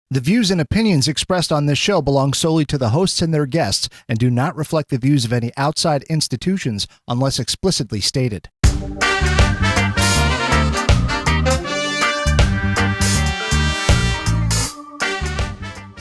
The views and opinions expressed on this show belong solely to the hosts and their guests and do not reflect the views of any outside institutions unless explicitly stated.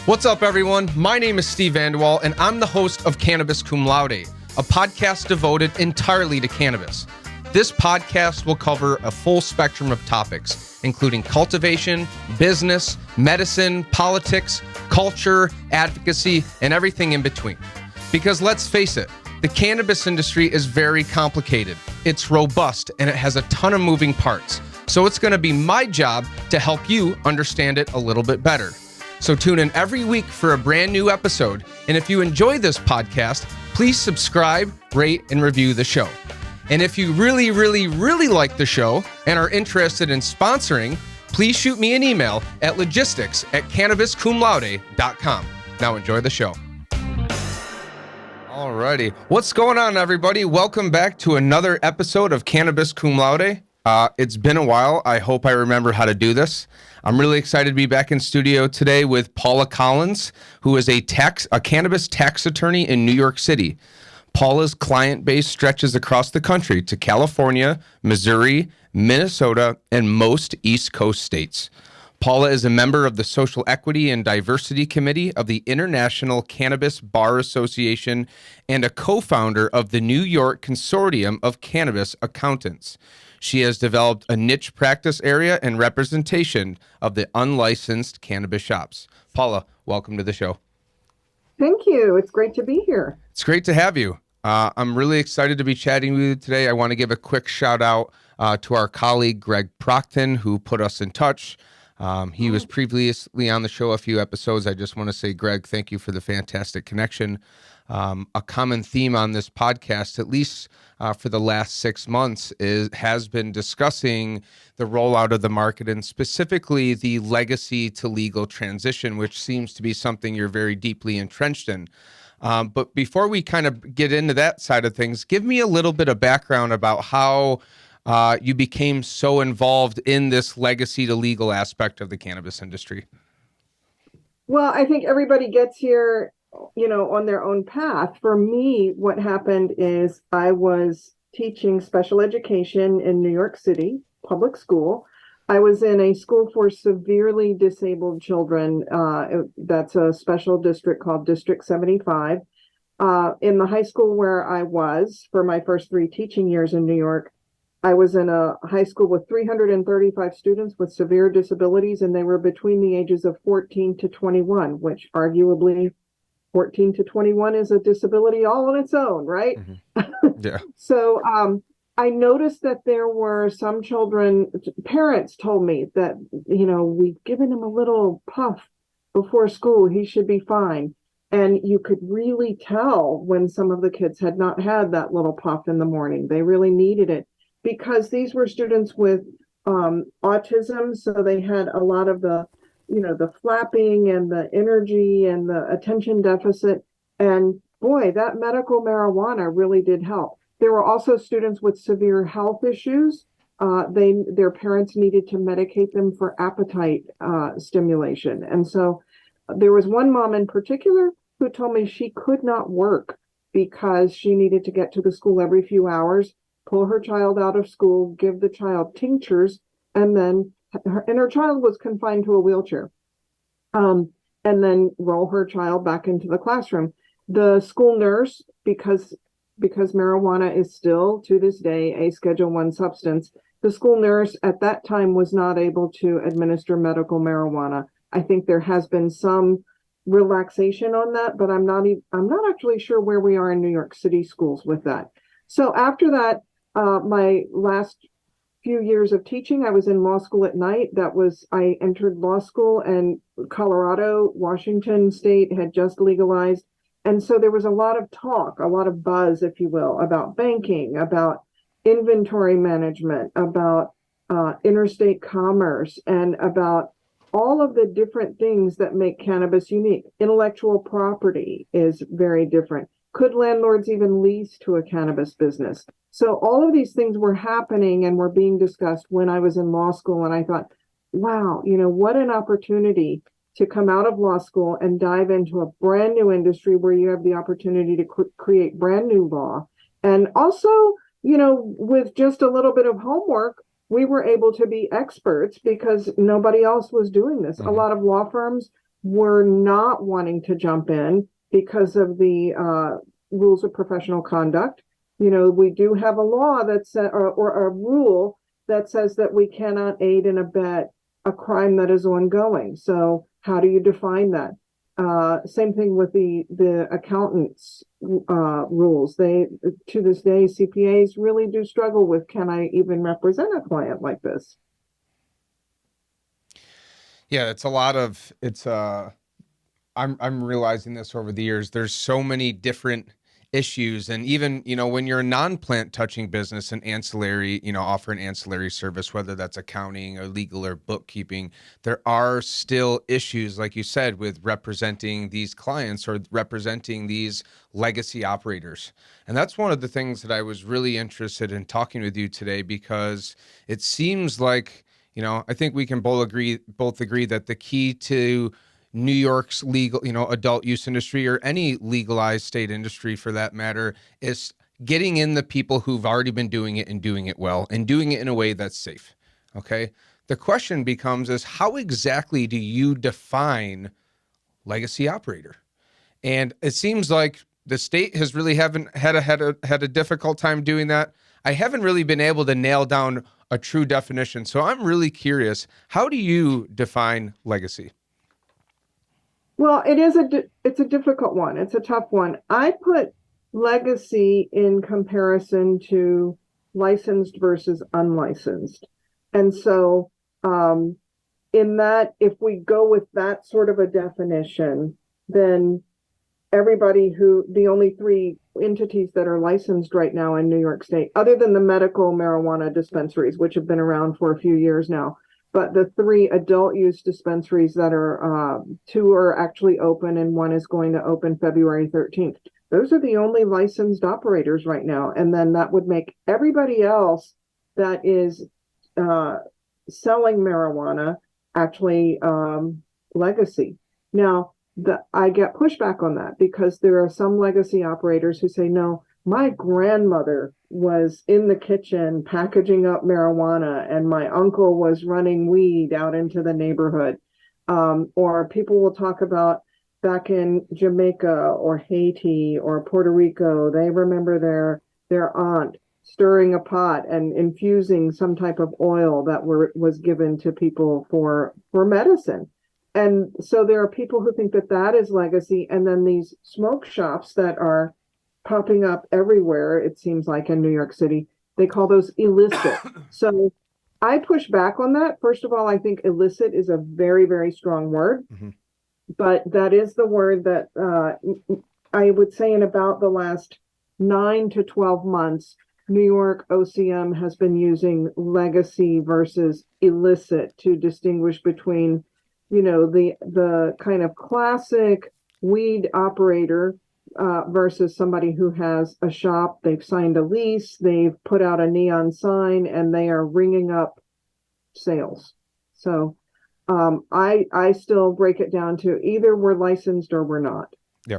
What's up, everyone? My name is Steve Vanderwall, and I'm the host of Cannabis Cum Laude, a podcast devoted entirely to cannabis. This podcast will cover a full spectrum of topics, including cultivation, business, medicine, politics, culture, advocacy, and everything in between. Because let's face it, the cannabis industry is very complicated. It's robust, and it has a ton of moving parts. So it's going to be my job to help you understand it a little bit better. So tune in every week for a brand new episode. And if you enjoy this podcast, please subscribe, rate, and review the show. And if you really like the show and are interested in sponsoring, please shoot me an email at logistics@cannabiscumlaude.com. Now enjoy the show. Alrighty. What's going on, everybody? Welcome back to another episode of Cannabis Cum Laude. It's been a while. I hope I remember how to do this. I'm really excited to be back in studio today with Paula Collins, who is a cannabis tax attorney in New York City. Paula's client base stretches across the country to California, Missouri, Minnesota, and most East Coast states. Paula is a member of the Social Equity and Diversity Committee of the International Cannabis Bar Association and a co-founder of the New York Consortium of Cannabis Accountants. She has developed a niche practice area and representation of the unlicensed cannabis shops. Paula, welcome to the show. Thank you. It's great to be here. It's great to have you. I'm really excited to be chatting with you today. I want to give a quick shout out to our colleague, Greg Procton, who put us in touch. He was previously on the show a few episodes. I just want to say, Greg, thank you for the fantastic connection. A common theme on this podcast, at least for the last 6 months, has been discussing the rollout of the market and specifically the legacy to legal transition, which seems to be something you're very deeply entrenched in. But before we kind of get into that side of things, give me a little bit of background about how you became so involved in this legacy to legal aspect of the cannabis industry. Well, I think everybody gets here, on their own path. For me, what happened is I was teaching special education in New York City, public school. I was in a school for severely disabled children. That's a special district called District 75. In the high school where I was for my first 3 teaching years in New York, I was in a high school with 335 students with severe disabilities, and they were between the ages of 14 to 21, which arguably 14 to 21 is a disability all on its own, right? Mm-hmm. Yeah. So I noticed that there were some children, parents told me that, we've given him a little puff before school, he should be fine. And you could really tell when some of the kids had not had that little puff in the morning. They really needed it because these were students with autism. So they had a lot of the flapping and the energy and the attention deficit. And boy, that medical marijuana really did help. There were also students with severe health issues. Their parents needed to medicate them for appetite stimulation. And so there was one mom in particular who told me she could not work because she needed to get to the school every few hours, pull her child out of school, give the child tinctures, and her child was confined to a wheelchair, and then roll her child back into the classroom. The school nurse, because marijuana is still to this day a Schedule I substance, the school nurse at that time was not able to administer medical marijuana. I think there has been some relaxation on that, but I'm not actually sure where we are in New York City schools with that. So after that, my last few years of teaching, I was in law school at night. I entered law school, and Colorado, Washington State had just legalized. And so there was a lot of talk, a lot of buzz, if you will, about banking, about inventory management, about interstate commerce, and about all of the different things that make cannabis unique. Intellectual property is very different. Could landlords even lease to a cannabis business? So all of these things were happening and were being discussed when I was in law school. And I thought, wow, what an opportunity to come out of law school and dive into a brand new industry where you have the opportunity to create brand new law. And also, with just a little bit of homework, we were able to be experts because nobody else was doing this. A lot of law firms were not wanting to jump in because of the rules of professional conduct. We do have a law or a rule that says that we cannot aid and abet a crime that is ongoing. So how do you define that? Same thing with the accountants rules. To this day, CPAs really do struggle with, can I even represent a client like this? Yeah, I'm realizing this over the years. There's so many different issues, and even when you're a non-plant touching business and ancillary, offer an ancillary service, whether that's accounting or legal or bookkeeping, there are still issues, like you said, with representing these clients or representing these legacy operators. And that's one of the things that I was really interested in talking with you today, because it seems like I think we can both agree that the key to New York's legal, adult use industry, or any legalized state industry for that matter, is getting in the people who've already been doing it and doing it well and doing it in a way that's safe. Okay. The question becomes is, how exactly do you define legacy operator? And it seems like the state has really haven't had a difficult time doing that. I haven't really been able to nail down a true definition. So I'm really curious, how do you define legacy? Well, it's a difficult one. It's a tough one. I put legacy in comparison to licensed versus unlicensed. And so in that, if we go with that sort of a definition, then the only three entities that are licensed right now in New York State, other than the medical marijuana dispensaries, which have been around for a few years now, but the three adult use dispensaries that are, two are actually open and one is going to open February 13th. Those are the only licensed operators right now. And then that would make everybody else that is selling marijuana actually legacy. Now, I get pushback on that because there are some legacy operators who say, no, my grandmother was in the kitchen packaging up marijuana and my uncle was running weed out into the neighborhood. Or people will talk about back in Jamaica or Haiti or Puerto Rico, they remember their aunt stirring a pot and infusing some type of oil that was given to people for medicine. And so there are people who think that is legacy. And then these smoke shops that are popping up everywhere, it seems like in New York City, they call those illicit. So I push back on that. First of all, I think illicit is a very, very strong word, but that is the word that I would say in about the last 9 to 12 months, New York OCM has been using legacy versus illicit to distinguish between, the kind of classic weed operator versus somebody who has a shop, they've signed a lease, they've put out a neon sign, and they are ringing up sales. So I still break it down to either we're licensed or we're not. Yeah.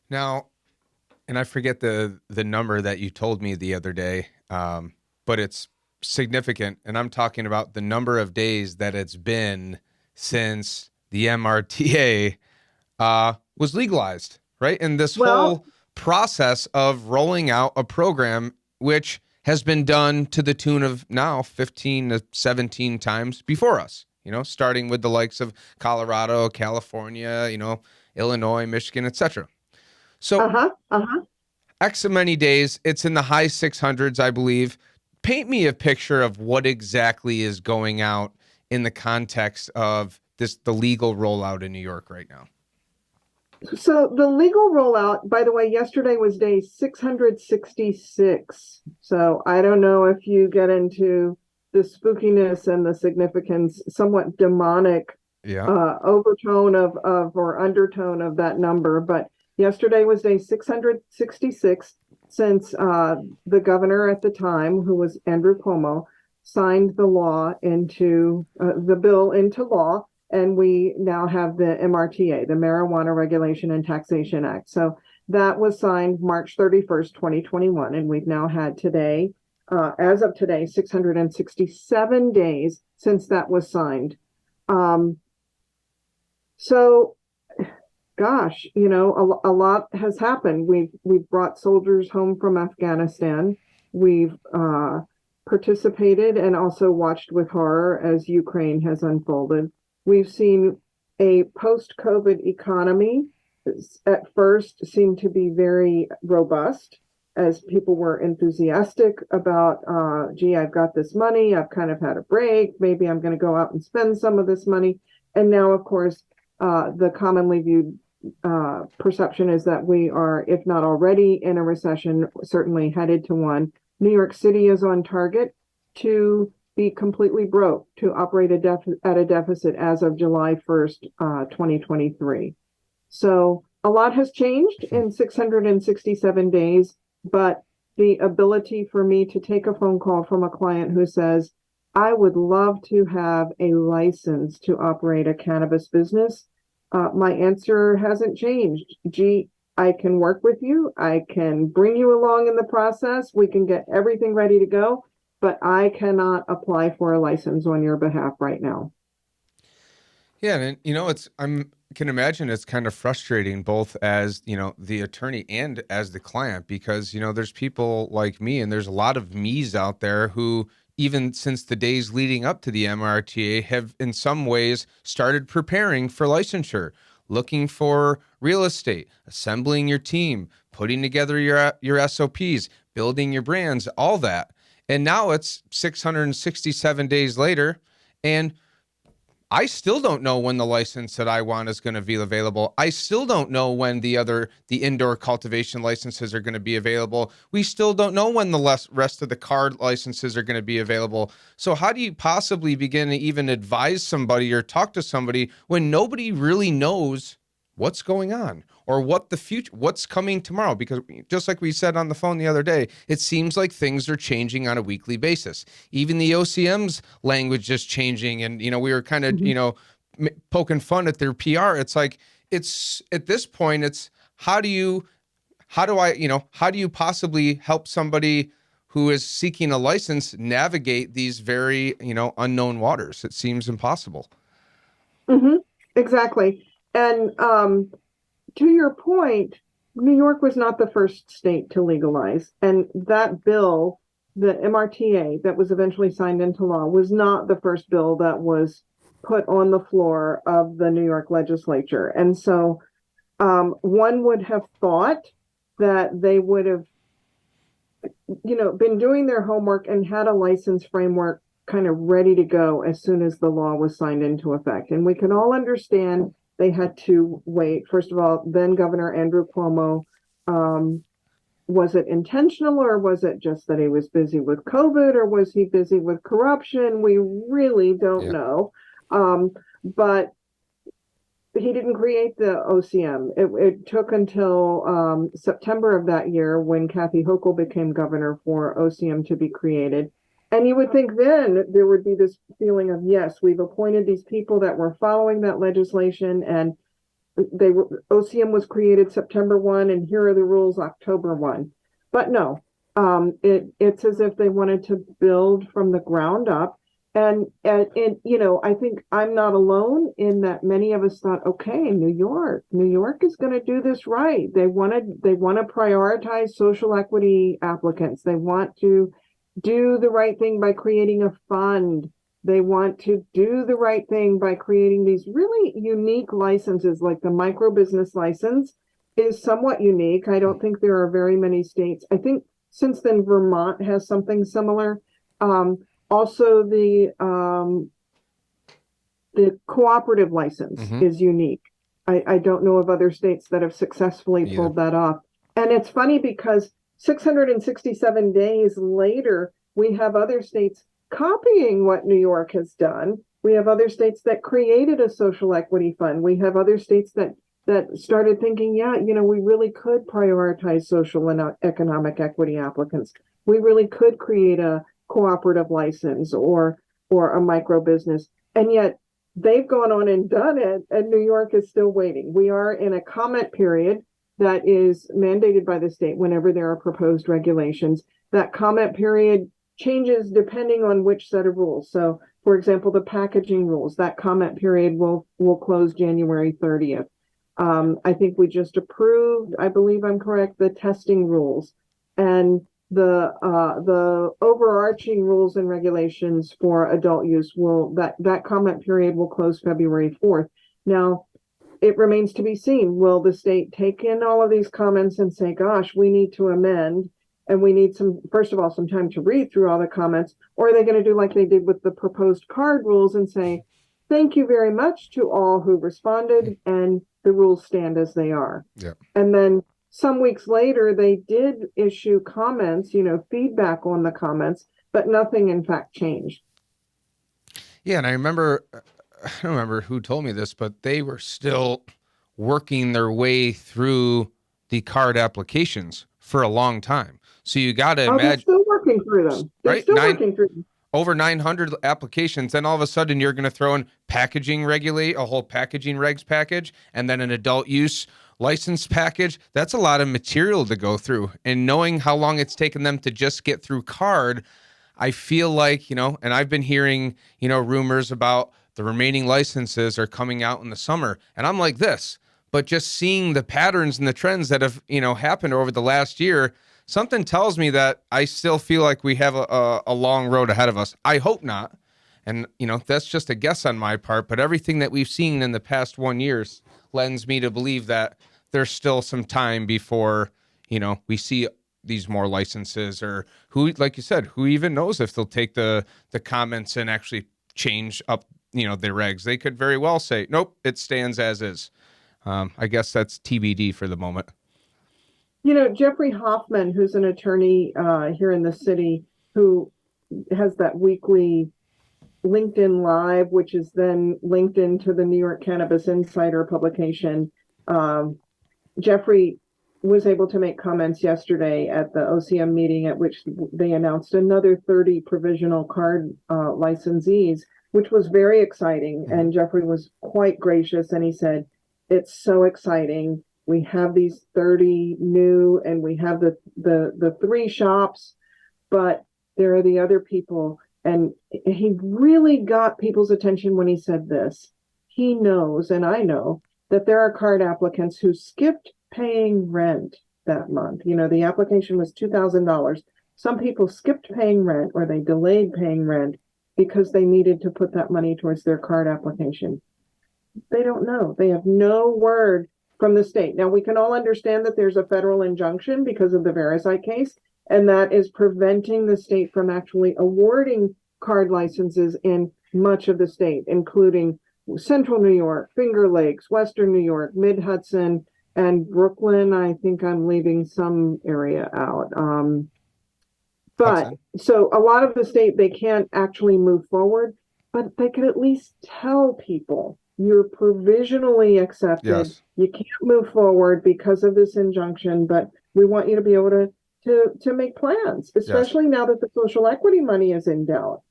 Now, and I forget the number that you told me the other day, but it's significant. And I'm talking about the number of days that it's been since the MRTA was legalized, right? And this whole process of rolling out a program, which has been done to the tune of now 15 to 17 times before us, starting with the likes of Colorado, California, Illinois, Michigan, etc. So X many days, it's in the high 600s, I believe. Paint me a picture of what exactly is going out in the context of the legal rollout in New York right now. So the legal rollout, by the way, yesterday was day 666. So I don't know if you get into the spookiness and the significance, somewhat demonic overtone of or undertone of that number. But yesterday was day 666 since the governor at the time, who was Andrew Cuomo, signed the bill into law. and we now have the MRTA, the Marijuana Regulation and Taxation Act. So that was signed March 31st, 2021, and we've now had today, as of today, 667 days since that was signed. So gosh, a lot has happened. We've brought soldiers home from Afghanistan. We've participated and also watched with horror as Ukraine has unfolded. We've seen a post-COVID economy at first seemed to be very robust as people were enthusiastic about, gee, I've got this money. I've kind of had a break. Maybe I'm going to go out and spend some of this money. And now, of course, the commonly viewed perception is that we are, if not already in a recession, certainly headed to one. New York City is on target to be completely broke, to operate at a deficit as of July 1st, 2023. So a lot has changed in 667 days, but the ability for me to take a phone call from a client who says, I would love to have a license to operate a cannabis business. My answer hasn't changed. Gee, I can work with you. I can bring you along in the process. We can get everything ready to go, but I cannot apply for a license on your behalf right now. Yeah, and can imagine it's kind of frustrating both as, the attorney and as the client, because, there's people like me and there's a lot of me's out there who, even since the days leading up to the MRTA, have in some ways started preparing for licensure, looking for real estate, assembling your team, putting together your SOPs, building your brands, all that. And now it's 667 days later, and I still don't know when the license that I want is going to be available. I still don't know when the indoor cultivation licenses are going to be available. We still don't know when the rest of the card licenses are going to be available. So how do you possibly begin to even advise somebody or talk to somebody when nobody really knows what's going on or what's coming tomorrow? Because just like we said on the phone the other day, it seems like things are changing on a weekly basis. Even the OCM's language is changing. And, we were kind of, poking fun at their PR. It's like, it's at this point, it's how do you possibly help somebody who is seeking a license navigate these very, unknown waters? It seems impossible. Mm-hmm. Exactly. And to your point, New York was not the first state to legalize. And that bill, the MRTA that was eventually signed into law, was not the first bill that was put on the floor of the New York legislature. And so one would have thought that they would have, been doing their homework and had a license framework kind of ready to go as soon as the law was signed into effect. And we can all understand they had to wait. First of all, then Governor Andrew Cuomo, was it intentional or was it just that he was busy with COVID or was he busy with corruption? We really don't know. But he didn't create the OCM. It took until September of that year when Kathy Hochul became governor for OCM to be created. And you would think then there would be this feeling of, yes, we've appointed these people that were following that legislation, and OCM was created September 1, and here are the rules October 1. But no, it's as if they wanted to build from the ground up. And I think I'm not alone in that. Many of us thought, okay, New York is going to do this right. They want to prioritize social equity applicants. They want to do the right thing by creating a fund. They want to do the right thing by creating these really unique licenses, like the micro business license is somewhat unique. I don't think there are very many states. I think since then Vermont has something similar. Also, the cooperative license is unique. I don't know of other states that have successfully pulled that off. And it's funny because 667 days later, we have other states copying what New York has done. We have other states that created a social equity fund. We have other states that started thinking, we really could prioritize social and economic equity applicants. We really could create a cooperative license or a micro business. And yet they've gone on and done it, and New York is still waiting. We are in a comment period that is mandated by the state whenever there are proposed regulations. That comment period changes depending on which set of rules. So, for example, the packaging rules, that comment period will close January 30th. I think we just approved, I believe I'm correct, the testing rules, and the overarching rules and regulations for adult use that comment period will close February 4th. Now, it remains to be seen. Will the state take in all of these comments and say, gosh, we need to amend, and we need first of all, some time to read through all the comments, or are they going to do like they did with the proposed card rules and say, thank you very much to all who responded, and the rules stand as they are. Yeah. And then some weeks later, they did issue comments, feedback on the comments, but nothing in fact changed. Yeah, and I don't remember who told me this, but they were still working their way through the card applications for a long time. So you got to imagine. They're still working through them. They're still working through them. Over 900 applications, then all of a sudden you're going to throw in a whole packaging regs package, and then an adult use license package. That's a lot of material to go through. And knowing how long it's taken them to just get through card, I feel like, and I've been hearing, rumors about the remaining licenses are coming out in the summer. And I'm like this, but just seeing the patterns and the trends that have, happened over the last year, something tells me that I still feel like we have a long road ahead of us. I hope not. And, that's just a guess on my part, but everything that we've seen in the past 1 year lends me to believe that there's still some time before, we see these more licenses, or who, like you said, who even knows if they'll take the comments and actually change up, the regs. They could very well say, nope, it stands as is. I guess that's TBD for the moment. Jeffrey Hoffman, who's an attorney here in the city, who has that weekly LinkedIn Live, which is then linked into the New York Cannabis Insider publication. Jeffrey was able to make comments yesterday at the OCM meeting, at which they announced another 30 provisional card licensees, which was very exciting. And Jeffrey was quite gracious, and he said, it's so exciting. We have these 30 new, and we have the 3 shops, but there are the other people. And he really got people's attention when he said this. He knows, and I know, that there are card applicants who skipped paying rent that month. The application was $2,000. Some people skipped paying rent, or they delayed paying rent because they needed to put that money towards their card application. They don't know. They have no word from the state. Now, we can all understand that there's a federal injunction because of the Verisite case, and that is preventing the state from actually awarding card licenses in much of the state, including Central New York, Finger Lakes, Western New York, Mid-Hudson, and Brooklyn. I think I'm leaving some area out. So a lot of the state, they can't actually move forward, but they could at least tell people, you're provisionally accepted. Yes. You can't move forward because of this injunction, but we want you to be able to make plans, especially now that the social equity money is in doubt.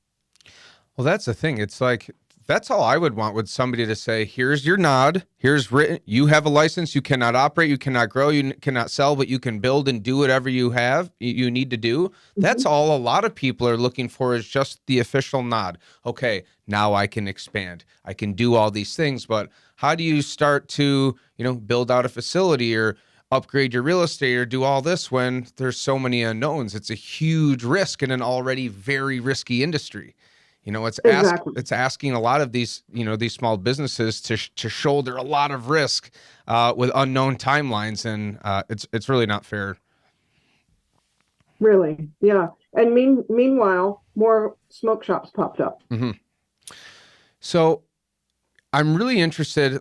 Well, that's the thing. It's like, that's all I would want, with somebody to say, here's your nod, here's written, you have a license, you cannot operate, you cannot grow, you cannot sell, but you can build and do whatever you need to do. That's all a lot of people are looking for, is just the official nod. Okay, now I can expand. I can do all these things, but how do you start to, build out a facility or upgrade your real estate or do all this when there's so many unknowns? It's a huge risk in an already very risky industry. It's asking a lot of these, these small businesses to shoulder a lot of risk with unknown timelines, and it's really not fair. Really, yeah. And meanwhile, more smoke shops popped up. Mm-hmm. So, I'm really interested.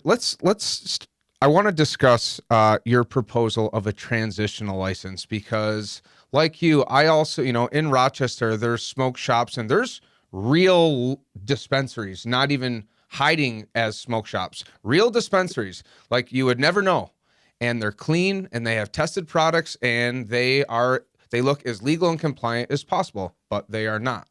I want to discuss your proposal of a transitional license, because, like you, I also, in Rochester, there's smoke shops and there's real dispensaries, not even hiding as smoke shops, real dispensaries like you would never know. And they're clean and they have tested products, and they look as legal and compliant as possible, but they are not.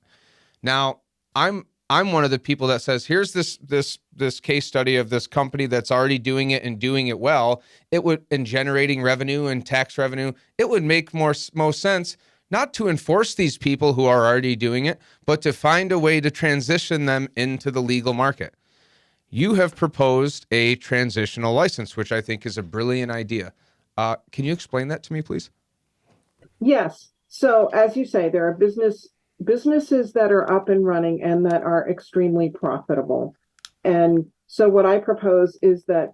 Now, I'm I'm one of the people that says, here's this case study of this company that's already doing it and doing it well. It would, in generating revenue and tax revenue, it would make most sense not to enforce these people who are already doing it, but to find a way to transition them into the legal market. You have proposed a transitional license, which I think is a brilliant idea. Can you explain that to me, please? Yes. So as you say, there are businesses that are up and running and that are extremely profitable. And so what I propose is that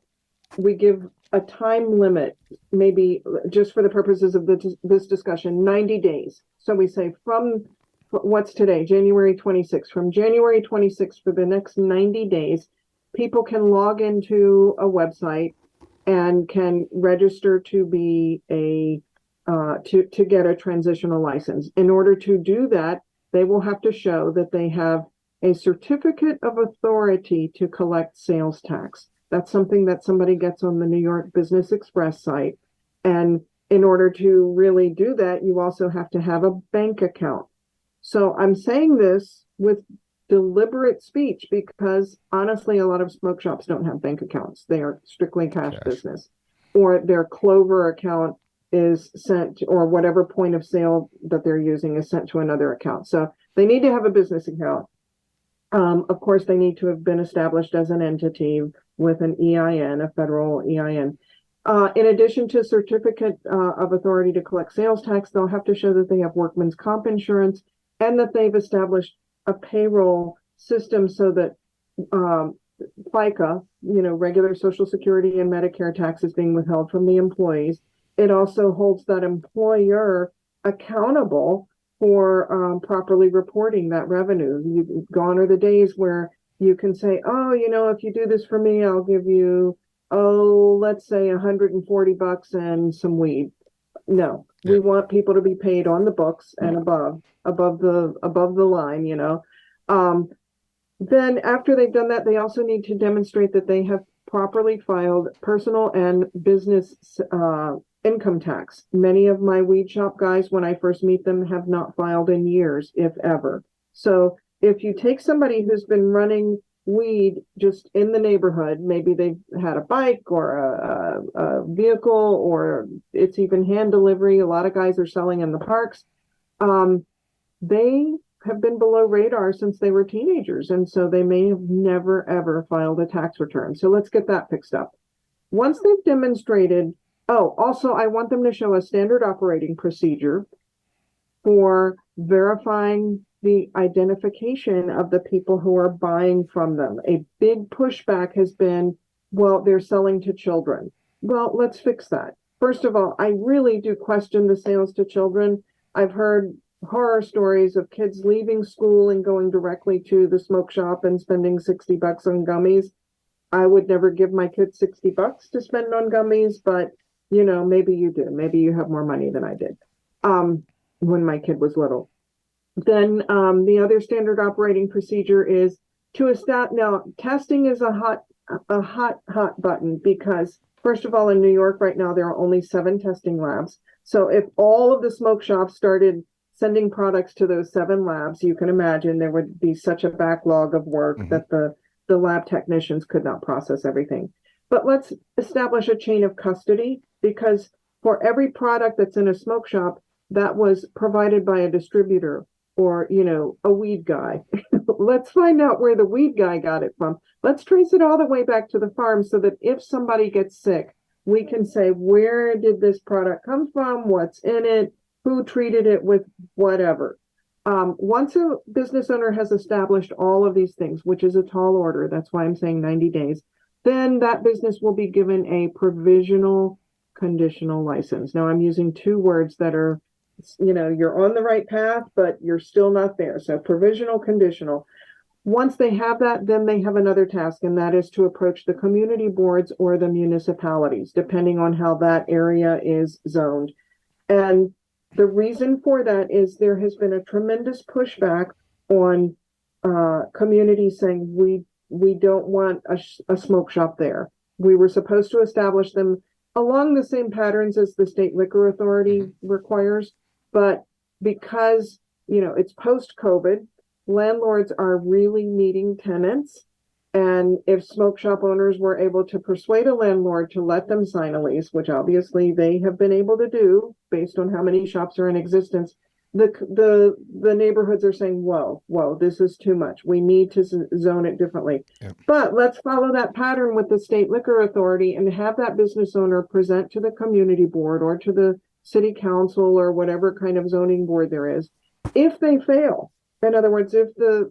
we give a time limit, maybe just for the purposes of this discussion, 90 days. So we say from what's today, January 26th, from January 26th for the next 90 days, people can log into a website and can register to be to get a transitional license. In order to do that, they will have to show that they have a certificate of authority to collect sales tax. That's something that somebody gets on the New York Business Express site. And in order to really do that, you also have to have a bank account. So I'm saying this with deliberate speech because honestly, a lot of smoke shops don't have bank accounts. They are strictly cash business, or their Clover account is sent, or whatever point of sale that they're using is sent to another account. So they need to have a business account. Of course, they need to have been established as an entity with an EIN, a federal EIN. In addition to certificate of authority to collect sales tax, they'll have to show that they have workman's comp insurance and that they've established a payroll system so that FICA, regular Social Security and Medicare taxes being withheld from the employees. It also holds that employer accountable for properly reporting that revenue. Gone are the days where you can say, oh, if you do this for me, I'll give you, let's say $140 and some weed. No, we want people to be paid on the books and above the line, Then after they've done that, they also need to demonstrate that they have properly filed personal and business income tax. Many of my weed shop guys, when I first meet them, have not filed in years, if ever. So if you take somebody who's been running weed just in the neighborhood, maybe they've had a bike or a vehicle, or it's even hand delivery. A lot of guys are selling in the parks. They have been below radar since they were teenagers. And so they may have never, ever filed a tax return. So let's get that fixed up. Once they've demonstrated, also, I want them to show a standard operating procedure for verifying the identification of the people who are buying from them. A big pushback has been, well, they're selling to children. Well, let's fix that. First of all, I really do question the sales to children. I've heard horror stories of kids leaving school and going directly to the smoke shop and spending $60 on gummies. I would never give my kids $60 to spend on gummies, but maybe you do. Maybe you have more money than I did when my kid was little. Then the other standard operating procedure is to establish. Now, testing is a hot button because, first of all, in New York right now, there are only 7 testing labs. So if all of the smoke shops started sending products to those 7 labs, you can imagine there would be such a backlog of work that the lab technicians could not process everything. But let's establish a chain of custody, because for every product that's in a smoke shop that was provided by a distributor or, a weed guy, let's find out where the weed guy got it from. Let's trace it all the way back to the farm so that if somebody gets sick, we can say, where did this product come from? What's in it? Who treated it with whatever. Once a business owner has established all of these things, which is a tall order, that's why I'm saying 90 days, then that business will be given a provisional conditional license. Now I'm using 2 words that are, you're on the right path, but you're still not there. So provisional, conditional. Once they have that, then they have another task, and that is to approach the community boards or the municipalities, depending on how that area is zoned. And the reason for that is there has been a tremendous pushback on communities saying we don't want a smoke shop there. We were supposed to establish them along the same patterns as the state liquor authority requires, but because it's post-COVID, landlords are really needing tenants. And if smoke shop owners were able to persuade a landlord to let them sign a lease, which obviously they have been able to do based on how many shops are in existence, the neighborhoods are saying, whoa, this is too much. We need to zone it differently. Yep. But let's follow that pattern with the state liquor authority and have that business owner present to the community board or to the city council or whatever kind of zoning board there is. If they fail, in other words, if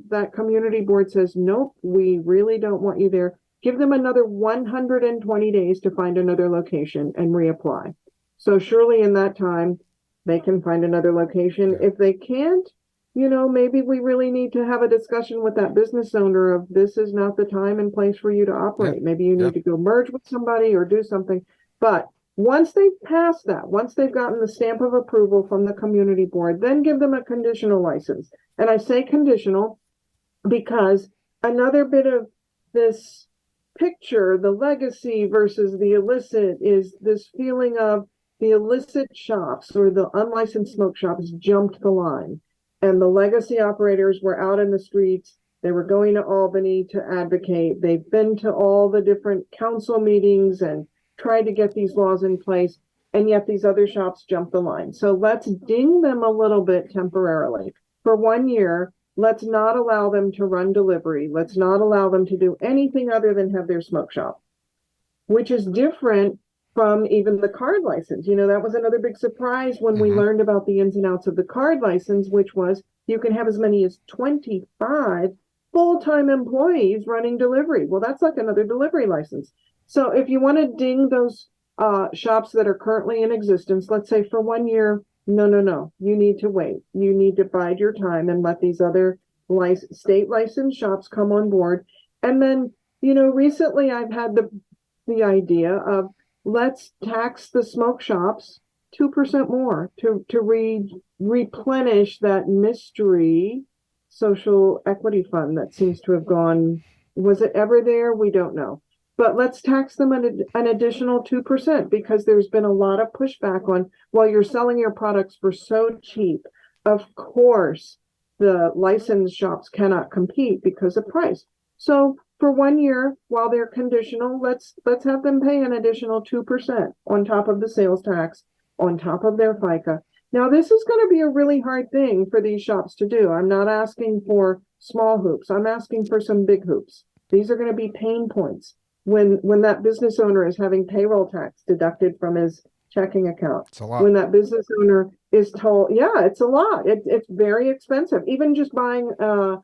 that community board says, nope, we really don't want you there, give them another 120 days to find another location and reapply. So surely in that time, they can find another location. Yeah. If they can't, maybe we really need to have a discussion with that business owner of this is not the time and place for you to operate. Yeah. Maybe you need to go merge with somebody or do something. But once they've passed that, once they've gotten the stamp of approval from the community board, then give them a conditional license. And I say conditional because another bit of this picture, the legacy versus the illicit, is this feeling of the illicit shops or the unlicensed smoke shops jumped the line. And the legacy operators were out in the streets. They were going to Albany to advocate. They've been to all the different council meetings and tried to get these laws in place. And yet these other shops jumped the line. So let's ding them a little bit temporarily. For 1 year, let's not allow them to run delivery. Let's not allow them to do anything other than have their smoke shop, which is different from even the card license. That was another big surprise when we learned about the ins and outs of the card license, which was you can have as many as 25 full-time employees running delivery. Well, that's like another delivery license. So if you want to ding those shops that are currently in existence, let's say for 1 year, no, you need to wait. You need to bide your time and let these other state licensed shops come on board. And then, recently I've had the idea of let's tax the smoke shops 2% more to replenish that mystery social equity fund that seems to have gone. Was it ever there? We don't know. But let's tax them an additional 2% because there's been a lot of pushback on, well, you're selling your products for so cheap. Of course, the licensed shops cannot compete because of price. So for 1 year, while they're conditional, let's have them pay an additional 2% on top of the sales tax, on top of their FICA. Now, this is going to be a really hard thing for these shops to do. I'm not asking for small hoops. I'm asking for some big hoops. These are going to be pain points. When that business owner is having payroll tax deducted from his checking account, it's a lot. When that business owner is told, yeah, it's a lot. It's very expensive. Even just buying a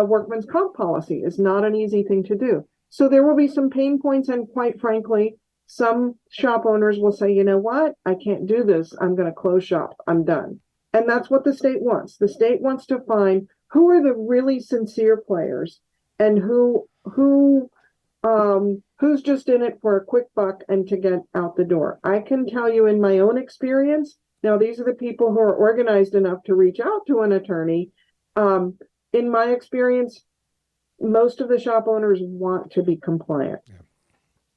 workman's comp policy is not an easy thing to do. So there will be some pain points, and quite frankly, some shop owners will say, you know what, I can't do this. I'm going to close shop. I'm done. And that's what the state wants. The state wants to find who are the really sincere players and who's just in it for a quick buck and to get out the door. I can tell you in my own experience, now these are the people who are organized enough to reach out to an attorney. In my experience, most of the shop owners want to be compliant. Yeah.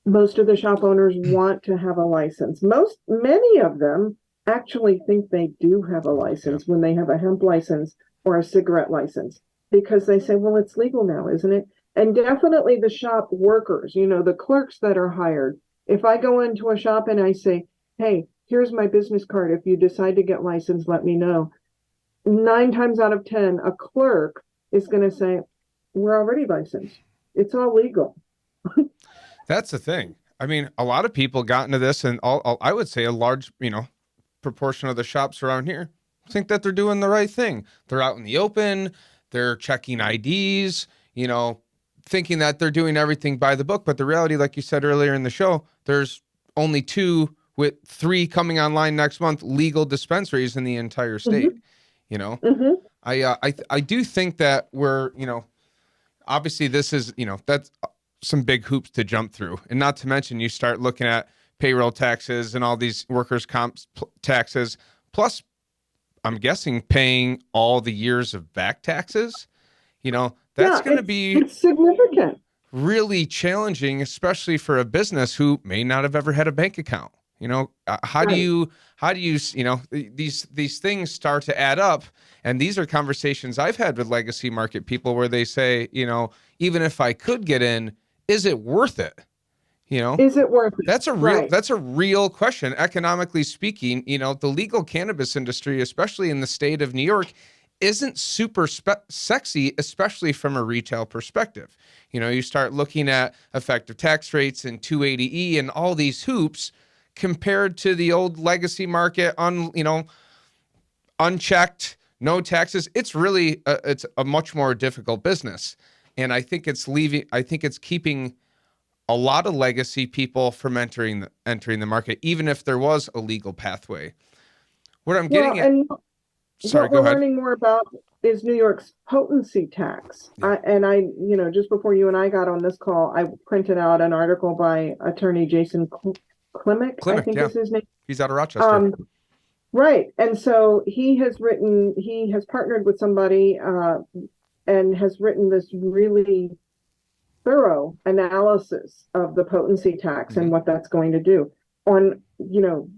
Most of the shop owners want to have a license. Many of them actually think they do have a license when they have a hemp license or a cigarette license, because they say, well, it's legal now, isn't it? And definitely the shop workers, the clerks that are hired. If I go into a shop and I say, hey, here's my business card. If you decide to get licensed, let me know. 9 times out of 10, a clerk is going to say, we're already licensed. It's all legal. That's the thing. I mean, a lot of people got into this, and I would say a large, proportion of the shops around here think that they're doing the right thing. They're out in the open. They're checking IDs, thinking that they're doing everything by the book. But the reality, like you said earlier in the show, there's only 2 with 3 coming online next month, legal dispensaries in the entire state. I do think that we're, obviously this is, that's some big hoops to jump through. And not to mention, you start looking at payroll taxes and all these workers' comp taxes, plus I'm guessing paying all the years of back taxes. That's going to be it's significant. Really challenging, especially for a business who may not have ever had a bank account. How do Right. you, these things start to add up. And these are conversations I've had with legacy market people where they say, even if I could get in, is it worth it? Is it worth it? Right. That's a real question. Economically speaking, the legal cannabis industry, especially in the state of New York, isn't super sexy, especially from a retail perspective. You start looking at effective tax rates and 280E and all these hoops compared to the old legacy market unchecked, no taxes. It's really it's a much more difficult business. And I think it's keeping a lot of legacy people from entering the market, even if there was a legal pathway. What I'm Well, getting at, and sorry, what go we're ahead. learning more about is New York's potency tax. Yeah. Just before you and I got on this call, I printed out an article by attorney Jason Klimek, I Klimek, think yeah. is his name. He's out of Rochester. Um, right. And so he has partnered with somebody and has written this really thorough analysis of the potency tax Mm-hmm. and what that's going to do.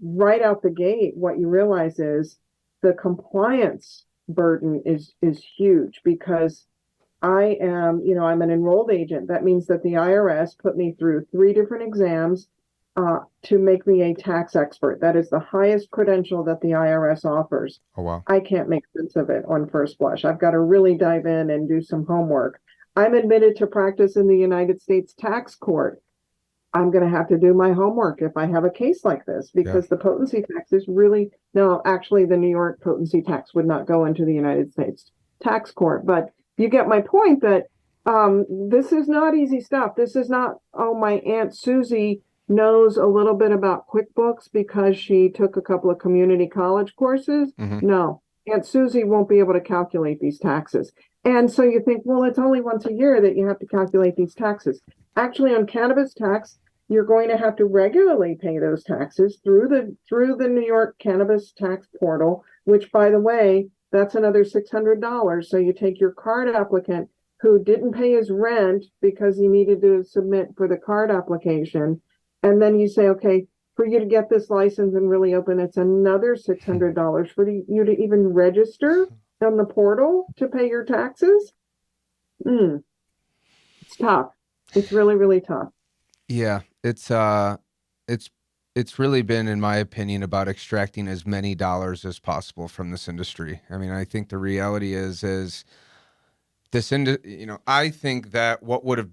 Right out the gate, what you realize is the compliance burden is huge because I'm an enrolled agent. That means that the IRS put me through 3 different exams to make me a tax expert. That is the highest credential that the IRS offers. Oh, wow. I can't make sense of it on first blush. I've got to really dive in and do some homework. I'm admitted to practice in the United States Tax Court. I'm going to have to do my homework if I have a case like this because the potency tax is really, no, actually the New York potency tax would not go into the United States Tax Court. But you get my point that this is not easy stuff. This is not, oh, my Aunt Susie knows a little bit about QuickBooks because she took a couple of community college courses. Mm-hmm. No, Aunt Susie won't be able to calculate these taxes. And so you think, well, it's only once a year that you have to calculate these taxes. Actually, on cannabis tax, you're going to have to regularly pay those taxes through the New York Cannabis Tax Portal, which, by the way, that's another $600. So you take your card applicant who didn't pay his rent because he needed to submit for the card application, and then you say, okay, for you to get this license and really open, it's another $600 for you to even register on the portal to pay your taxes. It's tough. It's really, really tough. Yeah, it's really been, in my opinion, about extracting as many dollars as possible from this industry. I mean, I think the reality is this I think that what would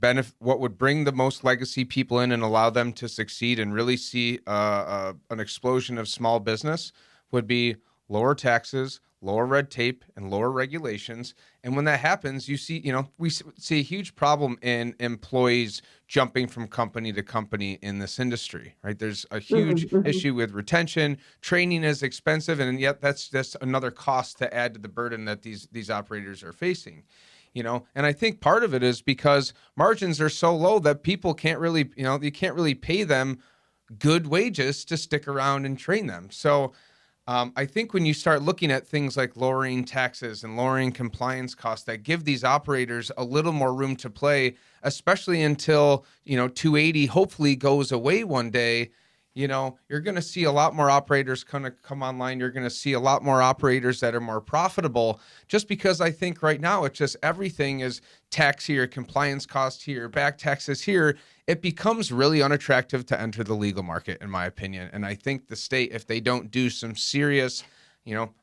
bring the most legacy people in and allow them to succeed and really see an explosion of small business would be lower taxes, lower red tape, and lower regulations. And when that happens, we see a huge problem in employees jumping from company to company in this industry, right? There's a huge issue with retention. Training is expensive, and yet that's another cost to add to the burden that these operators are facing. And I think part of it is because margins are so low that people can't really, you can't really pay them good wages to stick around and train them. So I think when you start looking at things like lowering taxes and lowering compliance costs that give these operators a little more room to play, especially until, 280 hopefully goes away one day, you're going to see a lot more operators come online. You're going to see a lot more operators that are more profitable, just because I think right now it's just everything is tax here, compliance cost here, back taxes here. It becomes really unattractive to enter the legal market, in my opinion. And I think the state, if they don't do some serious,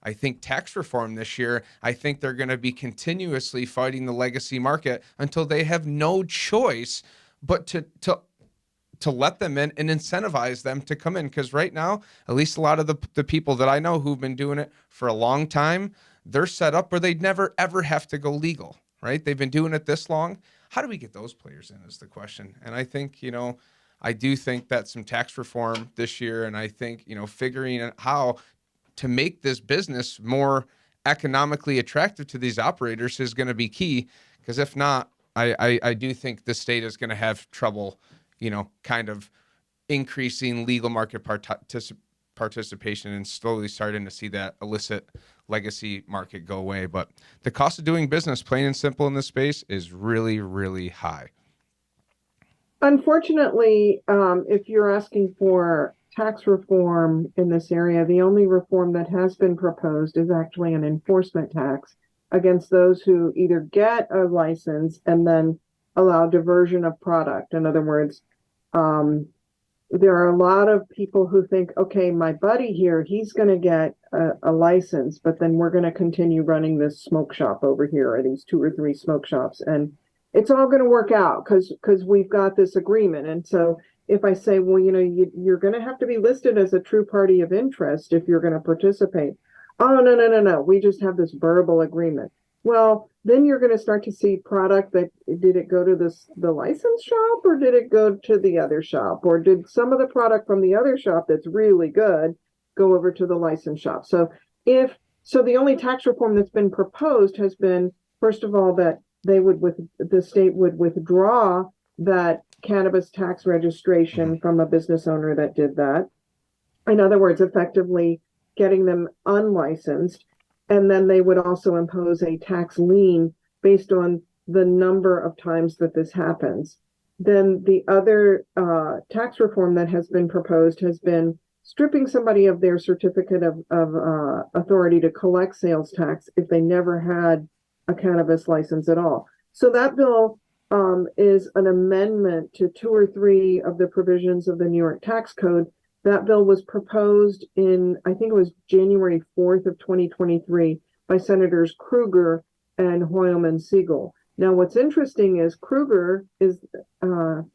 I think tax reform this year, I think they're going to be continuously fighting the legacy market until they have no choice but to let them in and incentivize them to come in. Because right now, at least a lot of the people that I know who've been doing it for a long time, they're set up where they'd never, ever have to go legal, right? They've been doing it this long. How do we get those players in is the question. And I think, I do think that some tax reform this year, and I think, figuring out how to make this business more economically attractive to these operators is going to be key. Because if not, I do think the state is going to have trouble kind of increasing legal market participation and slowly starting to see that illicit legacy market go away. But the cost of doing business, plain and simple, in this space is really, really high. Unfortunately, if you're asking for tax reform in this area. The only reform that has been proposed is actually an enforcement tax against those who either get a license and then allow diversion of product. In other words, there are a lot of people who think, okay, my buddy here, he's going to get a license, but then we're going to continue running this smoke shop over here, or these 2 or 3 smoke shops, and it's all going to work out because we've got this agreement. And so if I say, well, you're going to have to be listed as a true party of interest if you're going to participate. Oh, no. We just have this verbal agreement. Well, then you're going to start to see product that, did it go to the license shop, or did it go to the other shop? Or did some of the product from the other shop that's really good go over to the license shop? So the only tax reform that's been proposed has been, first of all, that the state would withdraw that cannabis tax registration from a business owner that did that. In other words, effectively getting them unlicensed. And then they would also impose a tax lien based on the number of times that this happens. Then the other tax reform that has been proposed has been stripping somebody of their certificate of authority to collect sales tax if they never had a cannabis license at all. So that bill is an amendment to 2 or 3 of the provisions of the New York Tax Code. That bill was proposed in, I think it was January 4th of 2023 by Senators Kruger and Hoyle and Siegel. Now, what's interesting is Kruger is the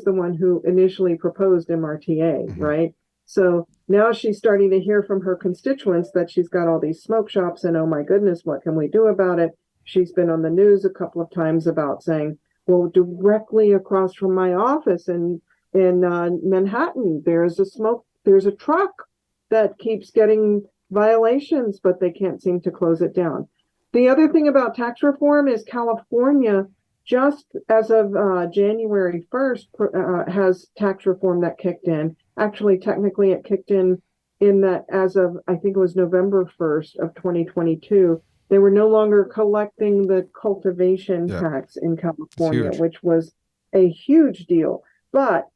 one who initially proposed MRTA, right? So now she's starting to hear from her constituents that she's got all these smoke shops and, oh my goodness, what can we do about it? She's been on the news a couple of times about saying, well, directly across from my office in Manhattan, there's a truck that keeps getting violations, but they can't seem to close it down. The other thing about tax reform is California, just as of January 1st, has tax reform that kicked in. Actually, technically, it kicked in that as of, I think it was November 1st of 2022, they were no longer collecting the cultivation tax in California, which was a huge deal. But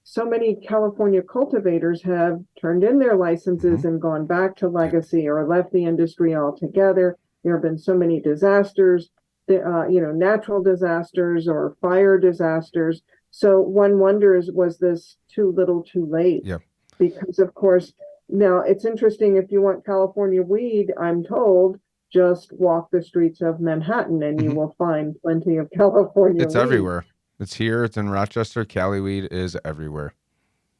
so many California cultivators have turned in their licenses and gone back to legacy or left the industry altogether. There have been so many disasters, natural disasters or fire disasters. So one wonders, was this too little too late? Yeah. Because, of course, now it's interesting, if you want California weed, I'm told, just walk the streets of Manhattan and you will find plenty of California It's weed. everywhere. It's here. It's in Rochester. Cali weed is everywhere.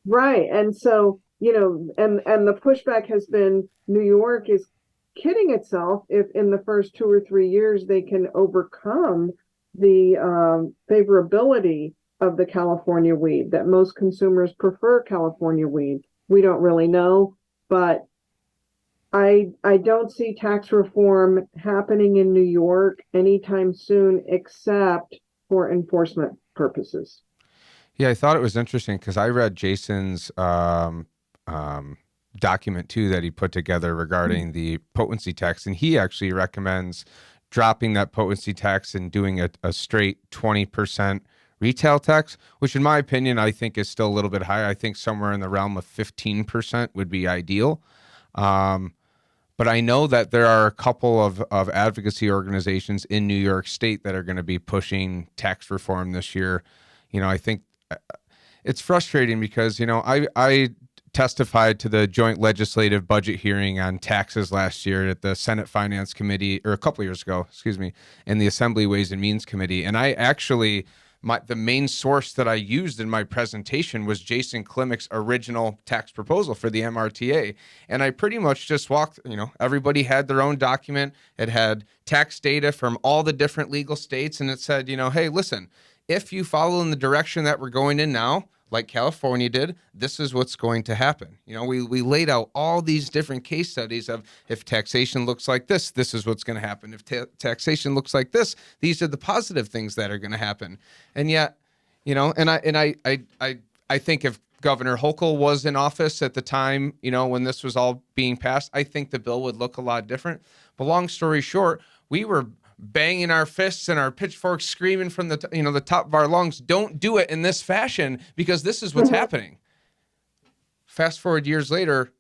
Right. And so, and the pushback has been New York is kidding itself if in the first 2 or 3 years they can overcome the favorability of the California weed, that most consumers prefer California weed. We don't really know, but I don't see tax reform happening in New York anytime soon, except for enforcement purposes. Yeah, I thought it was interesting because I read Jason's document too that he put together regarding the potency tax, and he actually recommends dropping that potency tax and doing a straight 20% retail tax, which in my opinion, I think is still a little bit higher. I think somewhere in the realm of 15% would be ideal. But I know that there are a couple of advocacy organizations in New York State that are going to be pushing tax reform this year. I think it's frustrating because, I testified to the joint legislative budget hearing on taxes last year at the Senate Finance Committee, or a couple of years ago, and the Assembly Ways and Means Committee. And I actually, the main source that I used in my presentation was Jason Klimick's original tax proposal for the MRTA. And I pretty much just walked, everybody had their own document. It had tax data from all the different legal states. And it said, hey, listen, if you follow in the direction that we're going in now, like California did, this is what's going to happen. We laid out all these different case studies of, if taxation looks like this, this is what's going to happen. If taxation looks like this, these are the positive things that are going to happen. And yet, and I think if Governor Hochul was in office at the time, when this was all being passed, I think the bill would look a lot different. But long story short, we were banging our fists and our pitchforks, screaming from the the top of our lungs, don't do it in this fashion because this is what's happening. Fast forward years later,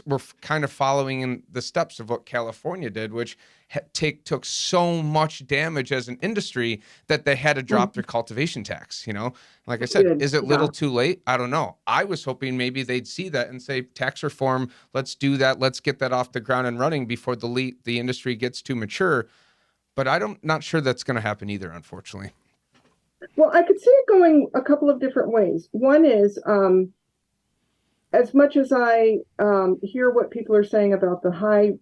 we're kind of following in the steps of what California did, which took so much damage as an industry that they had to drop their cultivation tax. Like I said, is it little too late? I don't know. I was hoping maybe they'd see that and say, tax reform, let's do that. Let's get that off the ground and running before the industry gets too mature. But not sure that's going to happen either, unfortunately. Well, I could see it going a couple of different ways. One is, as much as I hear what people are saying about the high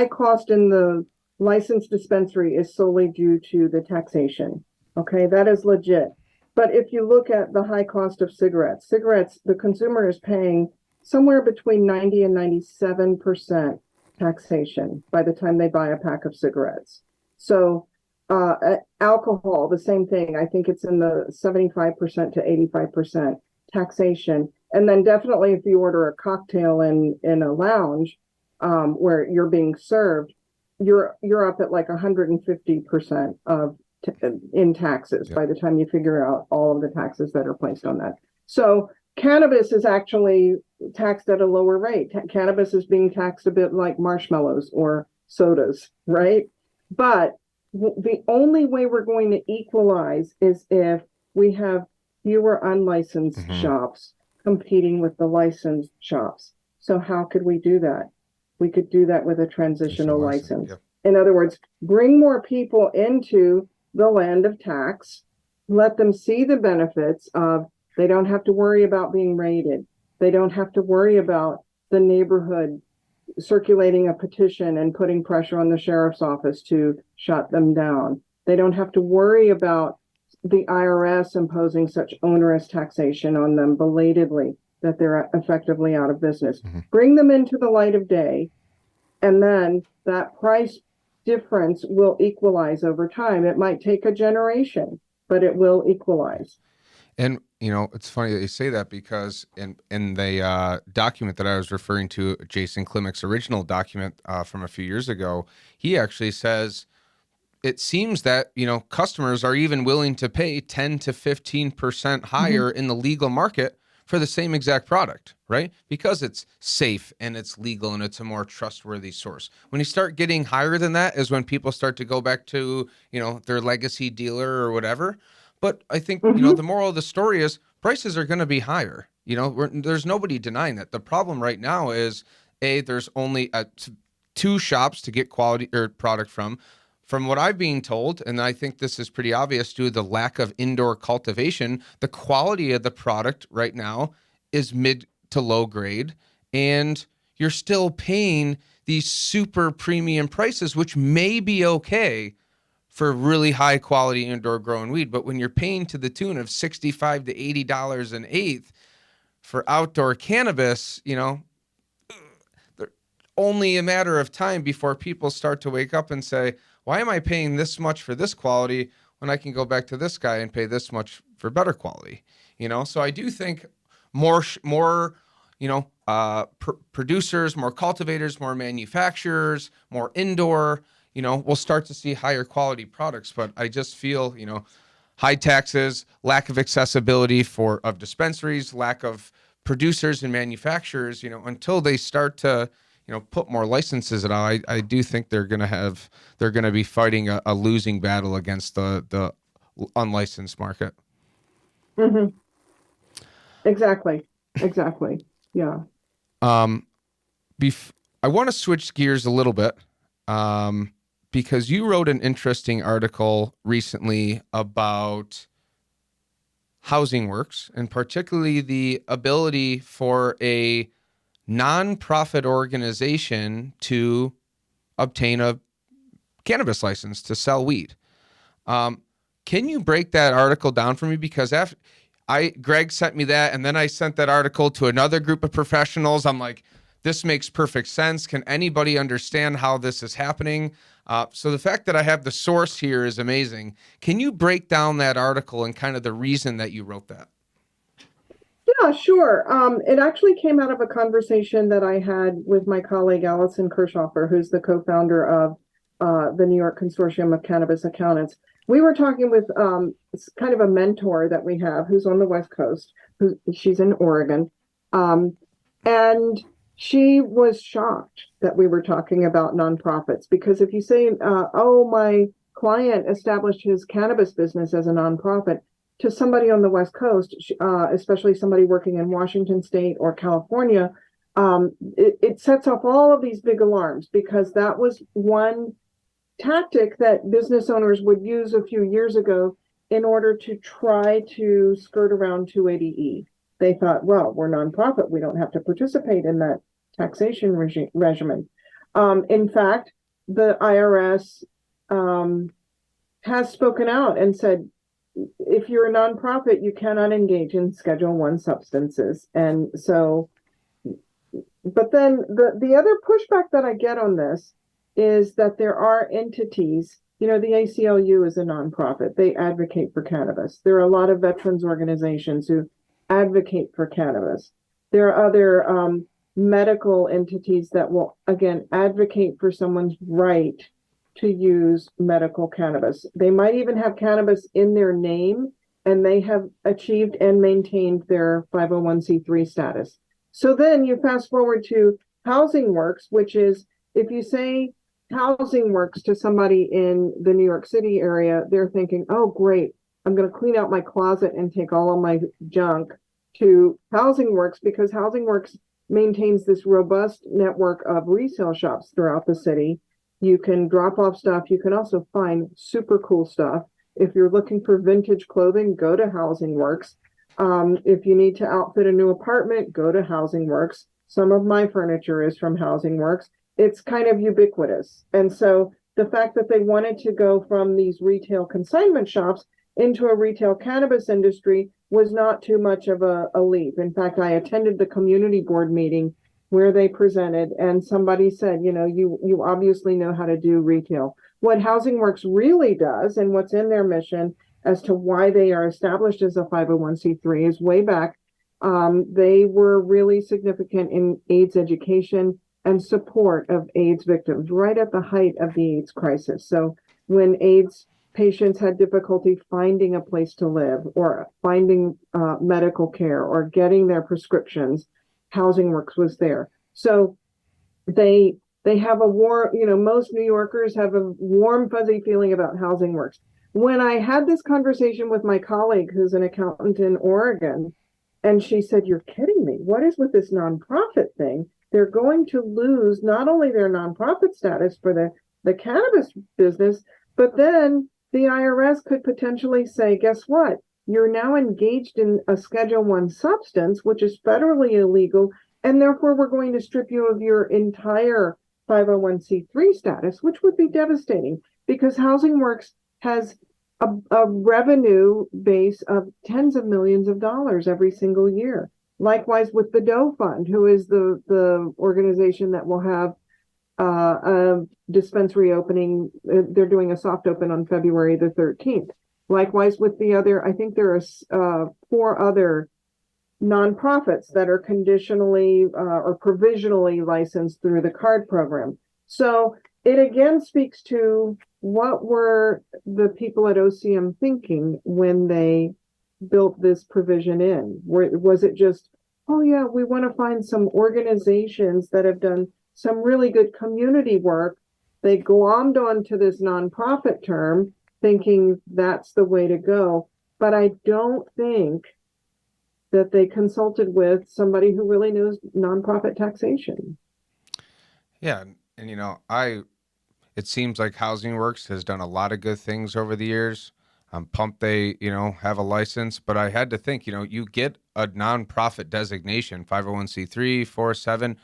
cost in the licensed dispensary is solely due to the taxation. Okay, that is legit. But if you look at the high cost of cigarettes, the consumer is paying somewhere between 90 and 97% taxation by the time they buy a pack of cigarettes. So alcohol, the same thing. I think it's in the 75% to 85% taxation. And then definitely if you order a cocktail in a lounge where you're being served, you're up at like 150% in taxes by the time you figure out all of the taxes that are placed on that. So cannabis is actually taxed at a lower rate. Cannabis is being taxed a bit like marshmallows or sodas, right? But the only way we're going to equalize is if we have fewer unlicensed shops competing with the licensed shops. So how could we do that? We could do that with a transitional license. Yep. In other words, bring more people into the land of tax, let them see the benefits of, they don't have to worry about being raided. They don't have to worry about the neighborhood circulating a petition and putting pressure on the sheriff's office to shut them down. They don't have to worry about the IRS imposing such onerous taxation on them belatedly that they're effectively out of business. Bring them into the light of day, and then that price difference will equalize over time. It might take a generation, but it will equalize. And, it's funny that you say that because in the document that I was referring to, Jason Klimak's original document from a few years ago, he actually says, it seems that, customers are even willing to pay 10 to 15% higher in the legal market for the same exact product, right? Because it's safe and it's legal and it's a more trustworthy source. When you start getting higher than that is when people start to go back to, their legacy dealer or whatever. But I think, the moral of the story is prices are going to be higher. There's nobody denying that. The problem right now is, there's only 2 shops to get quality or product from. From what I've been told, and I think this is pretty obvious due to the lack of indoor cultivation, the quality of the product right now is mid to low grade, and you're still paying these super premium prices, which may be okay for really high quality indoor grown weed. But when you're paying to the tune of $65 to $80 an eighth for outdoor cannabis, only a matter of time before people start to wake up and say, why am I paying this much for this quality when I can go back to this guy and pay this much for better quality? So I do think more producers, more cultivators, more manufacturers, more indoor, we'll start to see higher quality products. But I just feel, high taxes, lack of accessibility of dispensaries, lack of producers and manufacturers, until they start to put more licenses and all, I do think they're going to be fighting a losing battle against the unlicensed market. Exactly. Yeah. I want to switch gears a little bit because you wrote an interesting article recently about housing works, and particularly the ability for a nonprofit organization to obtain a cannabis license to sell weed. Can you break that article down for me? Because Greg sent me that, and then I sent that article to another group of professionals. I'm like, this makes perfect sense. Can anybody understand how this is happening? So the fact that I have the source here is amazing. Can you break down that article and kind of the reason that you wrote that? Yeah, sure. It actually came out of a conversation that I had with my colleague, Allison Kirschhofer, who's the co-founder of the New York Consortium of Cannabis Accountants. We were talking with kind of a mentor that we have who's on the West Coast, she's in Oregon. And she was shocked that we were talking about nonprofits, because if you say, oh, my client established his cannabis business as a nonprofit, to somebody on the West Coast, especially somebody working in Washington State or California, it sets off all of these big alarms, because that was one tactic that business owners would use a few years ago in order to try to skirt around 280E. They thought, well, we're nonprofit, we don't have to participate in that taxation regimen. In fact, the IRS has spoken out and said, if you're a nonprofit, you cannot engage in Schedule 1 substances. And so, but then the other pushback that I get on this is that there are entities, the ACLU is a nonprofit. They advocate for cannabis. There are a lot of veterans organizations who advocate for cannabis. There are other medical entities that will, again, advocate for someone's right to use medical cannabis. They might even have cannabis in their name, and they have achieved and maintained their 501c3 status. So then you fast forward to Housing Works, which is, if you say Housing Works to somebody in the New York City area, they're thinking, oh, great, I'm going to clean out my closet and take all of my junk to Housing Works, because Housing Works maintains this robust network of resale shops throughout the city. You can drop off stuff. You can also find super cool stuff. If you're looking for vintage clothing, go to Housing Works. If you need to outfit a new apartment, go to Housing Works. Some of my furniture is from Housing Works. It's kind of ubiquitous. And so the fact that they wanted to go from these retail consignment shops into a retail cannabis industry was not too much of a leap. In fact, I attended the community board meeting where they presented, and somebody said, you obviously know how to do retail. What Housing Works really does, and what's in their mission as to why they are established as a 501c3, is way back, they were really significant in AIDS education and support of AIDS victims right at the height of the AIDS crisis. So when AIDS patients had difficulty finding a place to live, or finding medical care, or getting their prescriptions, Housing Works was there. So they have a warm, most New Yorkers have a warm, fuzzy feeling about Housing Works. When I had this conversation with my colleague who's an accountant in Oregon, and she said, you're kidding me. What is with this nonprofit thing? They're going to lose not only their nonprofit status for the cannabis business, but then the IRS could potentially say, guess what? You're now engaged in a Schedule 1 substance, which is federally illegal, and therefore we're going to strip you of your entire 501c3 status, which would be devastating, because Housing Works has a revenue base of tens of millions of dollars every single year. Likewise with the Doe Fund, who is the organization that will have a dispensary opening. They're doing a soft open on February the 13th. Likewise with the other, I think there are 4 other nonprofits that are conditionally or provisionally licensed through the CARD program. So it again speaks to what were the people at OCM thinking when they built this provision in? Was it just, oh yeah, we want to find some organizations that have done some really good community work? They glommed onto this nonprofit term, thinking that's the way to go. But I don't think that they consulted with somebody who really knows nonprofit taxation. Yeah, and it seems like Housing Works has done a lot of good things over the years. I'm pumped they, have a license, but I had to think, you get a nonprofit designation, 501c3, 407,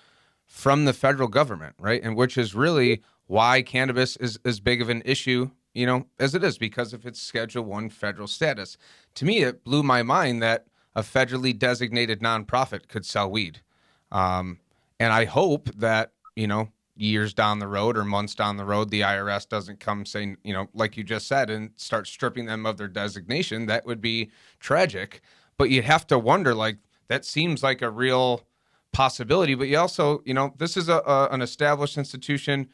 from the federal government, right? And which is really why cannabis is as big of an issue, as it is, because of its Schedule 1 federal status. To me, it blew my mind that a federally designated nonprofit could sell weed. And I hope that, years down the road or months down the road, the IRS doesn't come saying, like you just said, and start stripping them of their designation. That would be tragic. But you have to wonder, that seems like a real possibility. But you also, this is an established institution.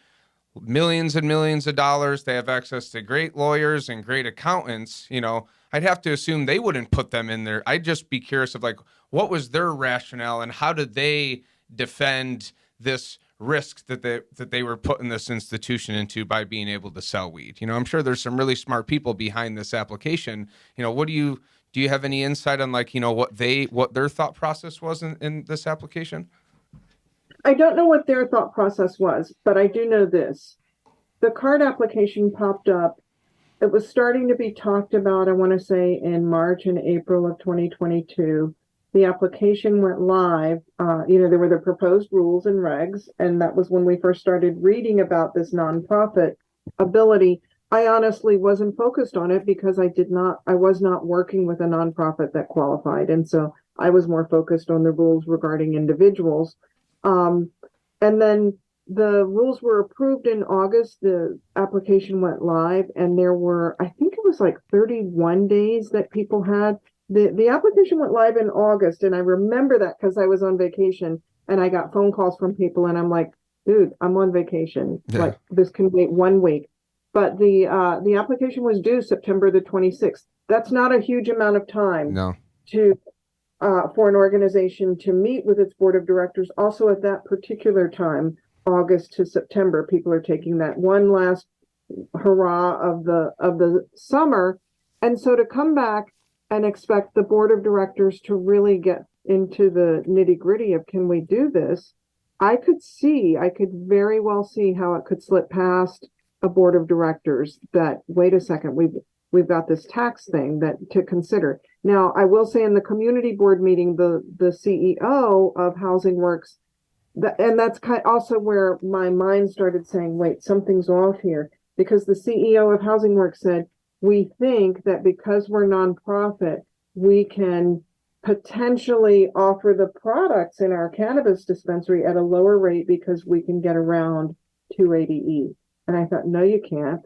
millions and millions of dollars. They have access to great lawyers and great accountants. I'd have to assume they wouldn't put them in there. I'd just be curious of like, what was their rationale and how did they defend this risk that they were putting this institution into by being able to sell weed? I'm sure there's some really smart people behind this application. What do you have any insight on like, what their thought process was in this application? I don't know what their thought process was, but I do know this. The card application popped up. It was starting to be talked about, I want to say, in March and April of 2022. The application went live. There were the proposed rules and regs, and that was when we first started reading about this nonprofit ability. I honestly wasn't focused on it because I was not working with a nonprofit that qualified. And so I was more focused on the rules regarding individuals. And then the rules were approved in August. The application went live, and there were, I think it was like 31 days that people had. The application went live in August, and I remember that because I was on vacation and I got phone calls from people, and I'm like, dude, I'm on vacation. Yeah. Like, this can wait 1 week. But the application was due September the 26th. That's not a huge amount of time. No. For an organization to meet with its board of directors. Also at that particular time, August to September, people are taking that one last hurrah of the summer. And so to come back and expect the board of directors to really get into the nitty-gritty of, can we do this? I could very well see how it could slip past a board of directors that, wait a second, we've got this tax thing to consider. Now, I will say in the community board meeting, the CEO of Housing Works, and that's also where my mind started saying, wait, something's off here, because the CEO of Housing Works said, we think that because we're nonprofit, we can potentially offer the products in our cannabis dispensary at a lower rate because we can get around 280E. And I thought, no, you can't.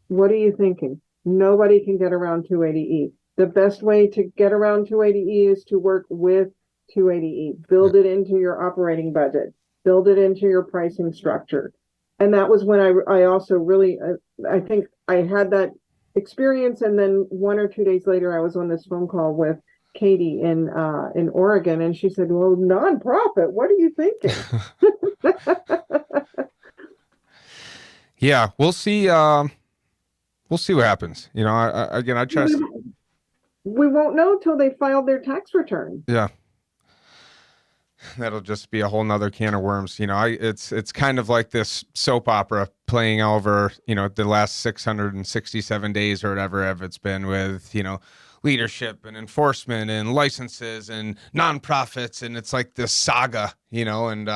What are you thinking? Nobody can get around 280E. The best way to get around 280E is to work with 280E. Build it into your operating budget. Build it into your pricing structure. And that was when I also really, I think I had that experience. And then 1 or 2 days later, I was on this phone call with Katie in Oregon, and she said, well, nonprofit, what are you thinking? Yeah, we'll see. We'll see what happens. I try. We won't know till they file their tax return. Yeah, that'll just be a whole nother can of worms. It's kind of like this soap opera playing over, the last 667 days or whatever it's been with, leadership and enforcement and licenses and nonprofits, and it's like this saga, and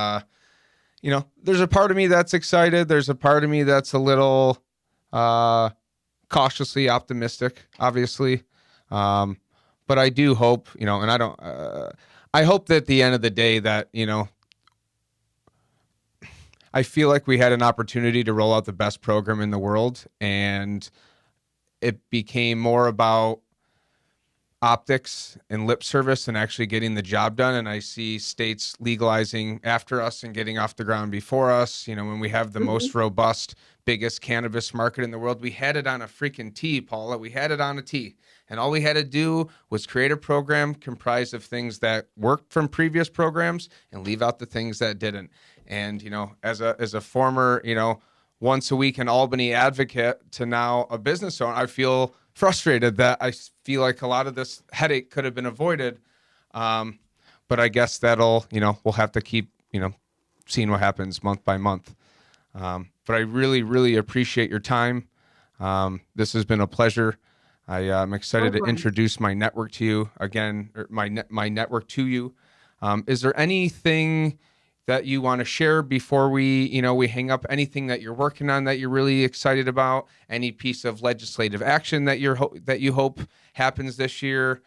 there's a part of me that's excited. There's a part of me that's a little cautiously optimistic, obviously. But I do hope, and I hope that at the end of the day that, I feel like we had an opportunity to roll out the best program in the world, and it became more about optics and lip service and actually getting the job done. And I see states legalizing after us and getting off the ground before us. When we have the most robust, biggest cannabis market in the world, we had it on a freaking tee, Paula. We had it on a tee. And all we had to do was create a program comprised of things that worked from previous programs and leave out the things that didn't. And, as a former, once a week in Albany advocate to now a business owner, I feel frustrated that I feel like a lot of this headache could have been avoided. But I guess that'll, we'll have to keep, seeing what happens month by month. But I really, really appreciate your time. This has been a pleasure. I'm excited to introduce my network to you again, or my network to you. Is there anything that you want to share before we hang up? Anything that you're working on that you're really excited about? Any piece of legislative action that you hope happens this year?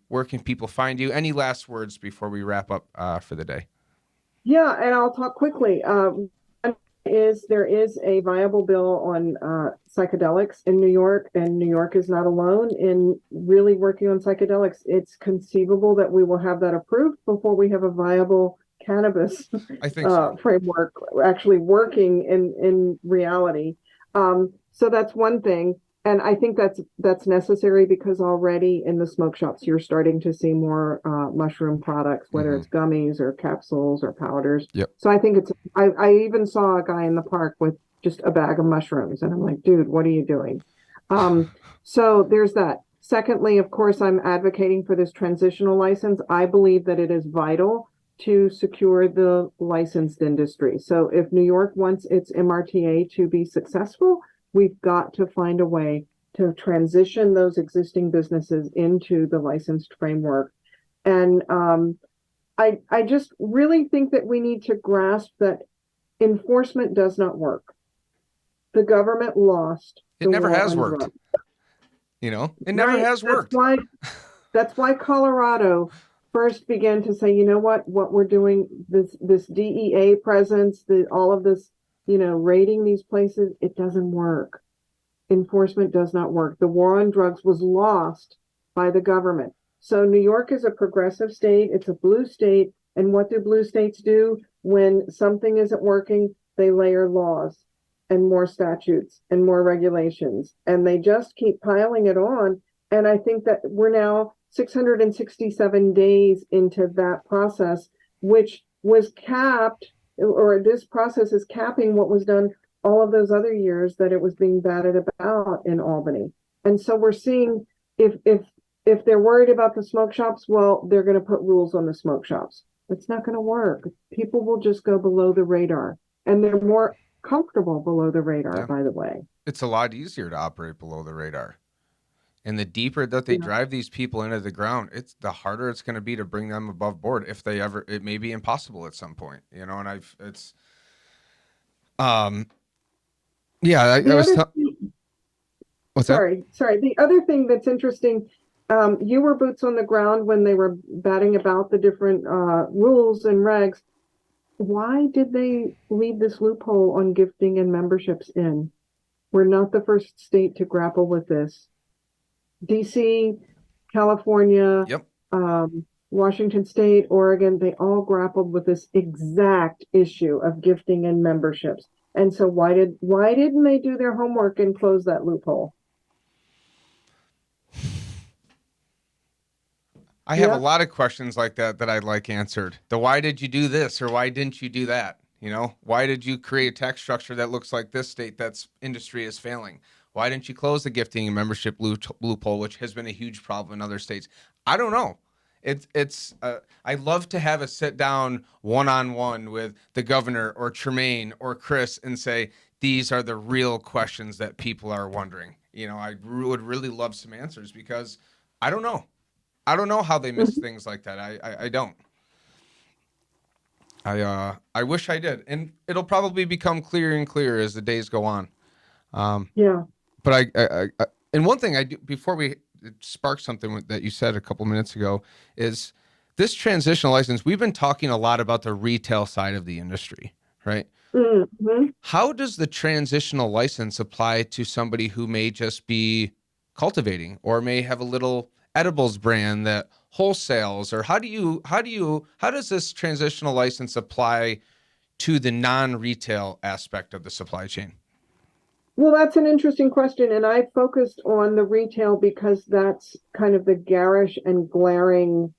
Where can people find you? Any last words before we wrap up for the day? Yeah, and I'll talk quickly. There is a viable bill on psychedelics in New York, and New York is not alone in really working on psychedelics. It's conceivable that we will have that approved before we have a viable cannabis I think so. framework actually working in reality. So that's one thing. And I think that's necessary because already in the smoke shops, you're starting to see more mushroom products, whether it's gummies or capsules or powders. Yep. So I think I even saw a guy in the park with just a bag of mushrooms. And I'm like, dude, what are you doing? So there's that. Secondly, of course, I'm advocating for this transitional license. I believe that it is vital to secure the licensed industry. So if New York wants its MRTA to be successful, we've got to find a way to transition those existing businesses into the licensed framework. And I just really think that we need to grasp that enforcement does not work. The government lost. It never has worked. It never has worked. That's why Colorado first began to say, you know what we're doing, this DEA presence, all of this, raiding these places, it doesn't work. Enforcement does not work. The war on drugs was lost by the government. So New York is a progressive state. It's a blue state. And what do blue states do when something isn't working? They layer laws and more statutes and more regulations. And they just keep piling it on. And I think that we're now 667 days into that process, which was capped, or this process is capping what was done all of those other years that it was being batted about in Albany. And so we're seeing if they're worried about the smoke shops, well, they're going to put rules on the smoke shops. It's not going to work. People will just go below the radar, and they're more comfortable below the radar, by the way. It's a lot easier to operate below the radar. And the deeper that they drive these people into the ground, the harder it's going to be to bring them above board. It may be impossible at some point, and I was what's that? Sorry. The other thing that's interesting, you were boots on the ground when they were batting about the different rules and regs. Why did they leave this loophole on gifting and memberships in? We're not the first state to grapple with this. DC, California, Washington State, Oregon, they all grappled with this exact issue of gifting and memberships. And so why didn't they do their homework and close that loophole? I have a lot of questions like that I'd like answered. Why did you do this or why didn't you do that? Why did you create a tax structure that looks like this state that's industry is failing? Why didn't you close the gifting and membership loophole, which has been a huge problem in other states? I don't know. I love to have a sit down one-on-one with the governor or Tremaine or Chris and say, these are the real questions that people are wondering. I would really love some answers because I don't know. I don't know how they miss things like that. I don't. I wish I did. And it'll probably become clearer and clearer as the days go on. But I and one thing I do before we spark something that you said a couple minutes ago is this transitional license. We've been talking a lot about the retail side of the industry, right? Mm-hmm. How does the transitional license apply to somebody who may just be cultivating or may have a little edibles brand that wholesales, or how does this transitional license apply to the non-retail aspect of the supply chain? Well, that's an interesting question. And I focused on the retail because that's kind of the garish and glaring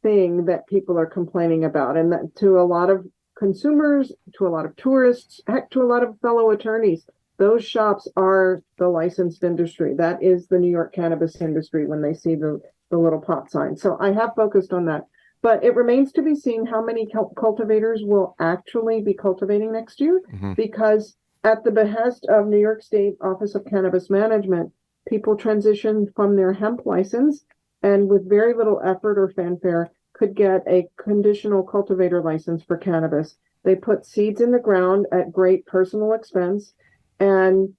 thing that people are complaining about. And that to a lot of consumers, to a lot of tourists, heck, to a lot of fellow attorneys, those shops are the licensed industry. That is the New York cannabis industry when they see the little pot sign. So I have focused on that. But it remains to be seen how many cultivators will actually be cultivating next year, because at the behest of New York State Office of Cannabis Management, people transitioned from their hemp license and with very little effort or fanfare could get a conditional cultivator license for cannabis. They put seeds in the ground at great personal expense, and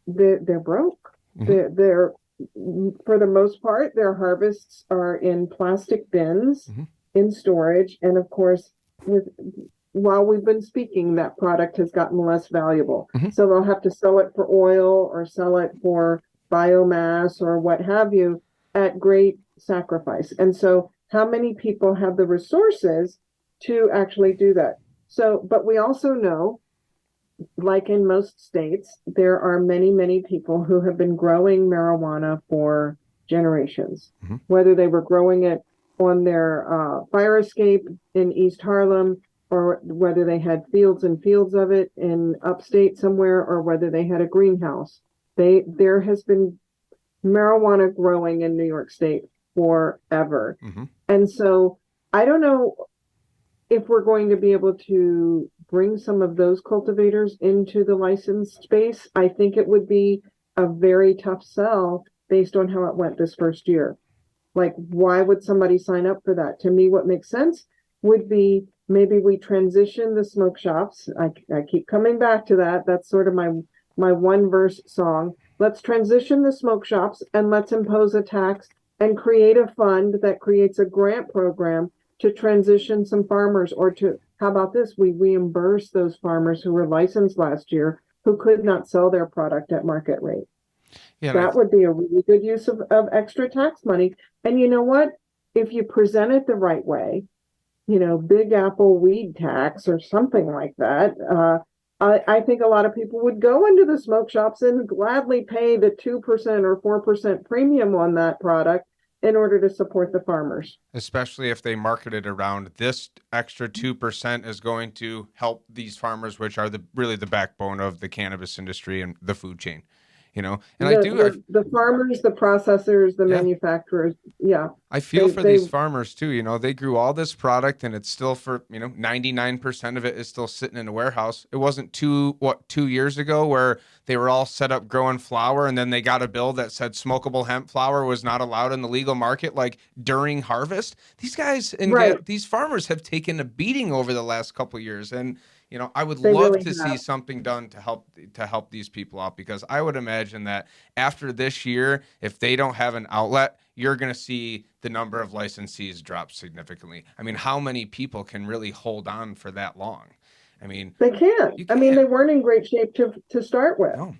they're broke. They're for the most part, their harvests are in plastic bins in storage, and of course, while we've been speaking, that product has gotten less valuable. So they'll have to sell it for oil or sell it for biomass or what have you at great sacrifice. And so how many people have the resources to actually do that. So, but we also know, like in most states, there are many, many people who have been growing marijuana for generations, whether they were growing it on their fire escape in East Harlem, or whether they had fields and fields of it in upstate somewhere, or whether they had a greenhouse. There has been marijuana growing in New York State forever. And so I don't know if we're going to be able to bring some of those cultivators into the licensed space. I think it would be a very tough sell based on how it went this first year. Like, why would somebody sign up for that? To me, what makes sense would be maybe we transition the smoke shops. I keep coming back to that. That's sort of my one verse song. Let's transition the smoke shops and let's impose a tax and create a fund that creates a grant program to transition some farmers, or to, how about this? We reimburse those farmers who were licensed last year who could not sell their product at market rate. Yeah, that would be a really good use of extra tax money. And you know what? If you present it the right way, Big Apple weed tax or something like that, I think a lot of people would go into the smoke shops and gladly pay the 2% or 4% premium on that product in order to support the farmers. Especially if they market it around this extra 2% is going to help these farmers, which are really the backbone of the cannabis industry and the food chain. And the farmers, the processors, the manufacturers. Yeah. I feel for these farmers too. They grew all this product and it's still 99% of it is still sitting in a warehouse. It wasn't 2 years ago where they were all set up growing flower, and then they got a bill that said smokable hemp flower was not allowed in the legal market, like during harvest. These guys and these farmers have taken a beating over the last couple of years. And I would love to see something done to help these people out, because I would imagine that after this year, if they don't have an outlet, you're going to see the number of licensees drop significantly. I mean, how many people can really hold on for that long? I mean, they can't. They weren't in great shape to start with. No.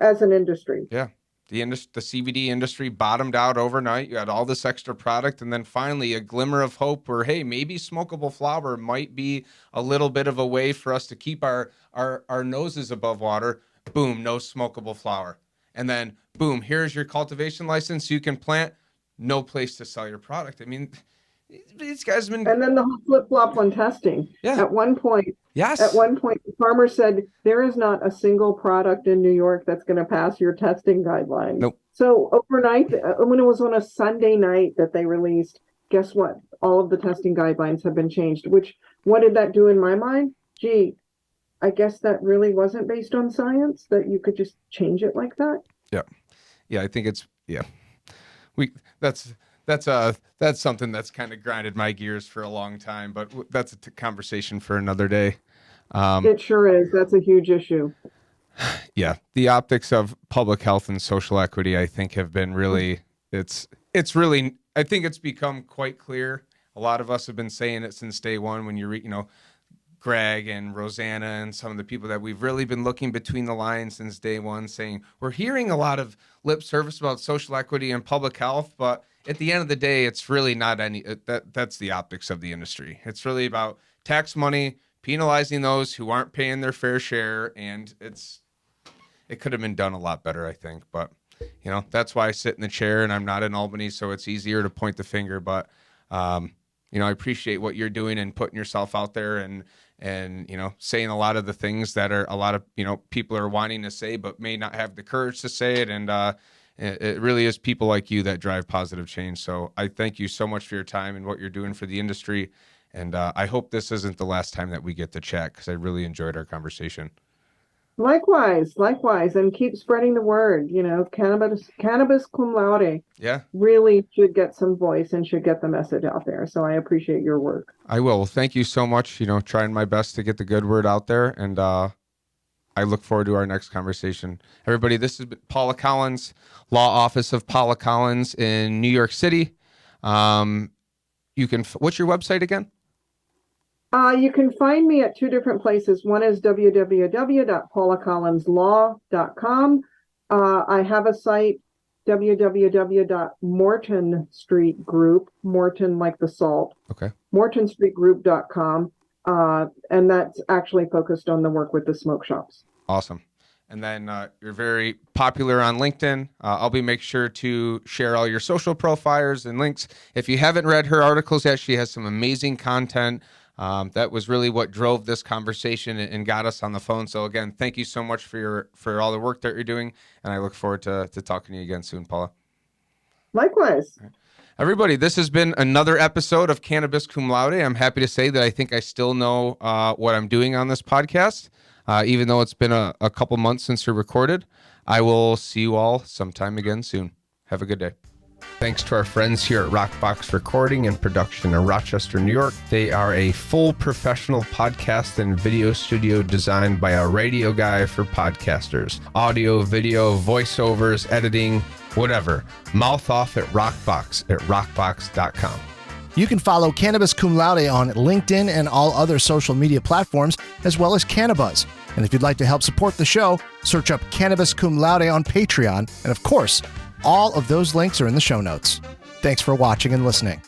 As an industry. Yeah. The CBD industry bottomed out overnight. You had all this extra product, and then finally a glimmer of hope where, hey, maybe smokable flower might be a little bit of a way for us to keep our noses above water. Boom, no smokable flower. And then, boom, here's your cultivation license. You can plant, no place to sell your product. I mean, these guys have been... And then the whole flip-flop on testing. Yeah. At one point, the farmer said, there is not a single product in New York that's going to pass your testing guidelines. Nope. So overnight, when it was on a Sunday night that they released, guess what? All of the testing guidelines have been changed, what did that do in my mind? Gee, I guess that really wasn't based on science, that you could just change it like that. Yeah. Yeah, I think that's something that's kind of grinded my gears for a long time, but that's a conversation for another day. It sure is. That's a huge issue. Yeah. The optics of public health and social equity, I think, have been really, it's really, I think it's become quite clear. A lot of us have been saying it since day one when you read, Greg and Rosanna and some of the people that we've really been looking between the lines since day one, saying we're hearing a lot of lip service about social equity and public health, but at the end of the day, it's really not that's the optics of the industry. It's really about tax money, penalizing those who aren't paying their fair share, and it could have been done a lot better, I think. But that's why I sit in the chair, and I'm not in Albany, so it's easier to point the finger. But I appreciate what you're doing and putting yourself out there and saying a lot of the things that are a lot of people are wanting to say but may not have the courage to say it. And it really is people like you that drive positive change. So I thank you so much for your time and what you're doing for the industry. And I hope this isn't the last time that we get to chat, because I really enjoyed our conversation. Likewise, and keep spreading the word. Cannabis cum laude. Yeah, really should get some voice and should get the message out there. So I appreciate your work. I will. Well, thank you so much. Trying my best to get the good word out there, and I look forward to our next conversation. Everybody, this has been Paula Collins, Law Office of Paula Collins in New York City. What's your website again? You can find me at two different places. One is www.paulacollinslaw.com. I have a site www.morton Street Group, Morton like the salt, Okay. mortonstreetgroup.com. And that's actually focused on the work with the smoke shops. Awesome. And then you're very popular on LinkedIn. I'll make sure to share all your social profiles and links. If you haven't read her articles yet, she has some amazing content. That was really what drove this conversation and got us on the phone. So again, thank you so much for all the work that you're doing. And I look forward to talking to you again soon, Paula. Likewise. Everybody, this has been another episode of Cannabis Cum Laude. I'm happy to say that I think I still know what I'm doing on this podcast. Even though it's been a couple months since we recorded. I will see you all sometime again soon. Have a good day. Thanks to our friends here at Rockbox Recording and Production in Rochester, New York. They are a full professional podcast and video studio designed by a radio guy for podcasters. Audio, video, voiceovers, editing, whatever. Mouth off at rockbox@rockbox.com. You can follow Cannabis Cum Laude on LinkedIn and all other social media platforms, as well as Cannabuzz. And if you'd like to help support the show, search up Cannabis Cum Laude on Patreon. And of course, all of those links are in the show notes. Thanks for watching and listening.